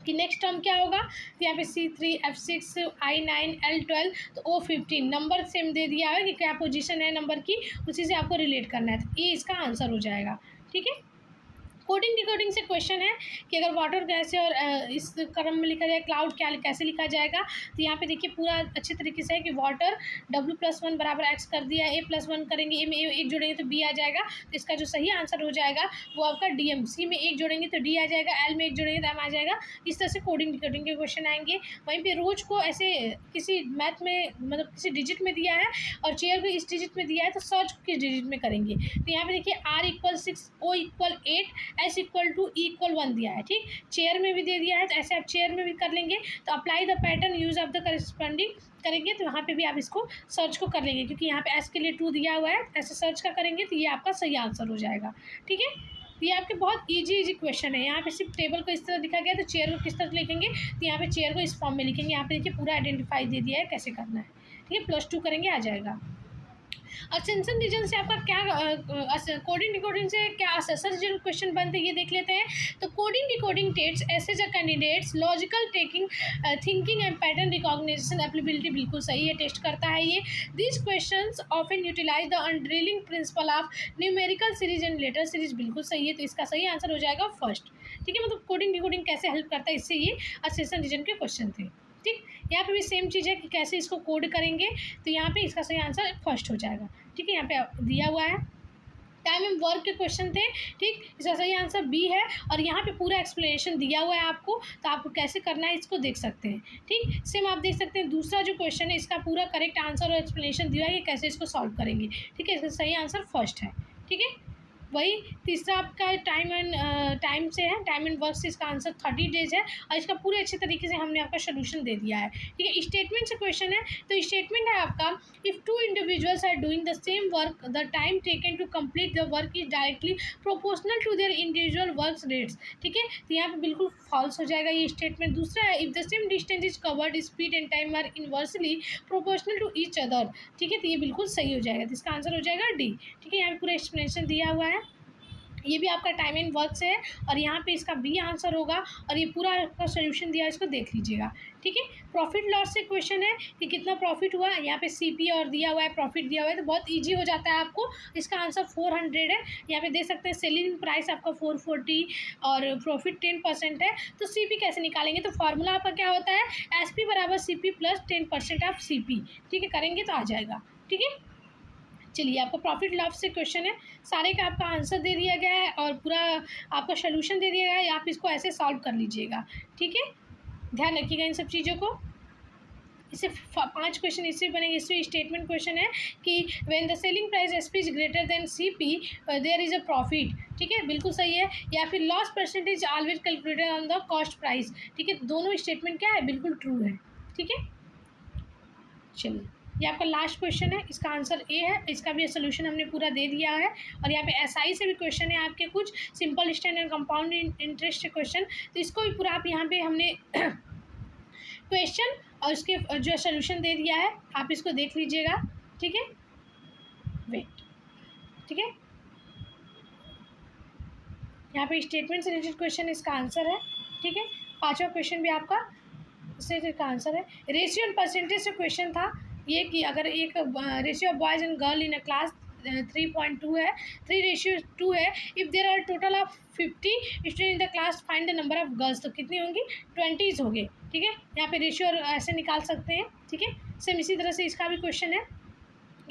कि नेक्स्ट टर्म क्या होगा। तो यहाँ पे C3, F6, I9, L12, तो O15 नंबर सेम दे दिया है कि क्या पोजीशन है नंबर की, उसी से आपको रिलेट करना है, तो ये इसका आंसर हो जाएगा। ठीक है, कोडिंग डिकोडिंग से क्वेश्चन है कि अगर वाटर कैसे और इस क्रम में लिखा जाए, क्लाउड क्या कैसे लिखा जाएगा। तो यहाँ पे देखिए पूरा अच्छे तरीके से है कि वाटर W+1 = X कर दिया, A+1 करेंगे, A में एक जोड़ेंगे तो B आ जाएगा। तो इसका जो सही आंसर हो जाएगा वो आपका DM। C में एक जोड़ेंगे तो D आ जाएगा, L में एक जोड़ेंगे तो M आ जाएगा। इस तरह से कोडिंग डिकोडिंग के क्वेश्चन आएंगे। वहीं पर रोज को ऐसे किसी मैथ में, मतलब किसी डिजिट में दिया है और चेयर को इस डिजिट में दिया है, तो सर्च किस डिजिट में करेंगे। तो यहाँ पे देखिए R = 6, O = 8, S = 2, E = 1 दिया है। ठीक, चेयर में भी दे दिया है, तो ऐसे आप चेयर में भी कर लेंगे। तो apply the pattern use of the corresponding करेंगे, तो वहाँ पे भी आप इसको सर्च को कर लेंगे, क्योंकि यहाँ पे S के लिए 2 दिया हुआ है, ऐसे सर्च का करेंगे तो ये आपका सही आंसर हो जाएगा। ठीक है, तो ये आपके बहुत इजी क्वेश्चन है। यहाँ पे सिर्फ टेबल को इस तरह दिखा गया, तो चेयर को किस तरह लिखेंगे, तो यहाँ पे चेयर को इस फॉर्म में लिखेंगे। यहाँ पे देखिए पूरा आइडेंटिफाई दे दिया है कैसे करना है। ठीक है, +2 करेंगे आ जाएगा। असेंशन रीजन से आपका क्या, कोडिंग डिकोडिंग से क्या असेसर जो क्वेश्चन बनते हैं ये देख लेते हैं। तो coding decoding test assesses a candidate's logical thinking and pattern recognition applicability. बिल्कुल सही है, टेस्ट करता है ये। These questions often utilise the underlying principle of numerical series and letter series. बिल्कुल सही है, तो इसका सही आंसर हो जाएगा फर्स्ट। ठीक है, मतलब कोडिंग डिकोडिंग कैसे हेल्प करता है, इससे ये असेसन रीजन के क्वेश्चन थे। ठीक, यहाँ पे भी सेम चीज़ है कि कैसे इसको कोड करेंगे, तो यहाँ पे इसका सही आंसर फर्स्ट हो जाएगा। ठीक है, यहाँ पे दिया हुआ है टाइम एंड वर्क के क्वेश्चन थे। ठीक, इसका सही आंसर B है, और यहाँ पे पूरा एक्सप्लेनेशन दिया हुआ है आपको, तो आपको कैसे करना है इसको देख सकते हैं। ठीक, सेम आप देख सकते हैं दूसरा जो क्वेश्चन है इसका पूरा करेक्ट आंसर और एक्सप्लेनेशन दिया है कि कैसे इसको सॉल्व करेंगे। ठीक है, इसका सही आंसर फर्स्ट है। ठीक है, वही तीसरा आपका टाइम से है, टाइम एंड वर्क से इसका आंसर 30 डेज है और इसका पूरे अच्छे तरीके से हमने आपका सोल्यूशन दे दिया है। ठीक है, स्टेटमेंट से क्वेश्चन है, तो स्टेटमेंट है आपका, if two individuals are doing the same work the time taken to complete the work is directly proportional to their individual work rates. ठीक है, तो यहाँ पे बिल्कुल फॉल्स हो जाएगा ये स्टेटमेंट। दूसरा है, if the same distance is covered speed and time are inversely proportional to each other. ठीक है, तो ये बिल्कुल सही हो जाएगा, तो इसका आंसर हो जाएगा डी। ठीक है, यहाँ पे पूरा एक्सप्लेनेशन दिया हुआ है, ये भी आपका टाइम एंड वर्क से है और यहाँ पे इसका बी आंसर होगा और ये पूरा आपका सोल्यूशन दिया है, इसको देख लीजिएगा। ठीक है, प्रॉफिट लॉस से क्वेश्चन है कि कितना प्रॉफिट हुआ, यहाँ पे सीपी और दिया हुआ है, प्रॉफिट दिया हुआ है, तो बहुत इजी हो जाता है आपको। इसका आंसर 400 है, यहाँ पे देख सकते हैं सेलिंग प्राइस आपका 440 और प्रॉफिट 10% है। तो सीपी कैसे निकालेंगे, तो फॉर्मूला आपका क्या होता है, एसपी बराबर सीपी प्लस 10% ऑफ सीपी। ठीक है, करेंगे तो आ जाएगा। ठीक है, चलिए आपको प्रॉफिट लॉस से क्वेश्चन है, सारे का आपका आंसर दे दिया गया है और पूरा आपका सोल्यूशन दे दिया गया है, आप इसको ऐसे सॉल्व कर लीजिएगा। ठीक है, ध्यान रखिएगा इन सब चीज़ों को। इससे 5 क्वेश्चन इससे बनेंगे। इससे स्टेटमेंट क्वेश्चन है कि when the selling price SP is greater than CP there is a profit. ठीक है, बिल्कुल सही है। या फिर loss percentage always calculated on the cost price. ठीक है, दोनों स्टेटमेंट क्या है, बिल्कुल ट्रू है। ठीक है, चलिए ये आपका लास्ट क्वेश्चन है, इसका आंसर ए है, इसका भी सोल्यूशन हमने पूरा दे दिया है। और यहाँ पे एसआई से भी क्वेश्चन है आपके, कुछ simple standard compound interest question, तो इसको भी पूरा आप यहाँ पे हमने क्वेश्चन और उसके जो सोल्यूशन दे दिया है, आप इसको देख लीजिएगा। ठीक है, वेट। ठीक है, यहाँ पे स्टेटमेंट से रिलेटेड क्वेश्चन इसका आंसर है। ठीक है, 5वां क्वेश्चन भी आपका इससे का आंसर है। रेशियो एंड परसेंटेज से क्वेश्चन था ये कि अगर एक ratio of boys and girl in a class 3.2 है, 3:2 है, if there are total of 50 student in the class find the number of girls, तो कितनी होंगी, 20 होंगे। ठीक है, यहाँ पे रेशियो ऐसे निकाल सकते हैं। ठीक है, सेम इसी तरह से इसका भी क्वेश्चन है,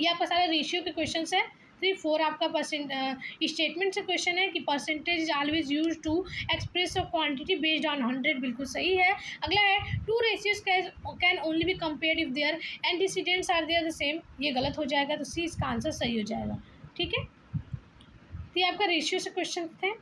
ये आपका सारा रेशियो के क्वेश्चन है। 3-4 आपका स्टेटमेंट से क्वेश्चन है कि percentage is always use to express a quantity based on 100, बिल्कुल सही है। अगला है, two ratios can only be compared if their antecedents are there the same, ये गलत हो जाएगा, तो सी इसका आंसर सही हो जाएगा। ठीक है, तो ये आपका रेशियो से क्वेश्चन थे।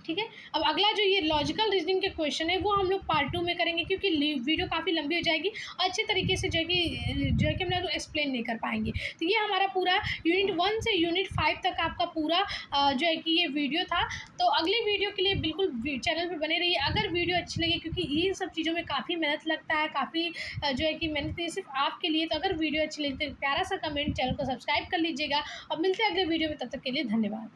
ठीक है, अब अगला जो ये लॉजिकल रीजनिंग के क्वेश्चन है वो हम लोग पार्ट 2 में करेंगे, क्योंकि वीडियो काफ़ी लंबी हो जाएगी और अच्छे तरीके से जो है कि हम लोग एक्सप्लेन नहीं कर पाएंगे। तो ये हमारा पूरा यूनिट 1 से यूनिट 5 तक आपका पूरा जो है कि ये वीडियो था। तो अगली वीडियो के लिए बिल्कुल चैनल पर बने रहिए अगर वीडियो अच्छी लगी, क्योंकि इन सब चीज़ों में काफ़ी मेहनत लगता है, काफ़ी जो है कि मेहनत है सिर्फ आपके लिए। तो अगर वीडियो अच्छी लगी तो प्यारा सा कमेंट, चैनल को सब्सक्राइब कर लीजिएगा और मिलते हैं अगले वीडियो में, तब तक के लिए धन्यवाद।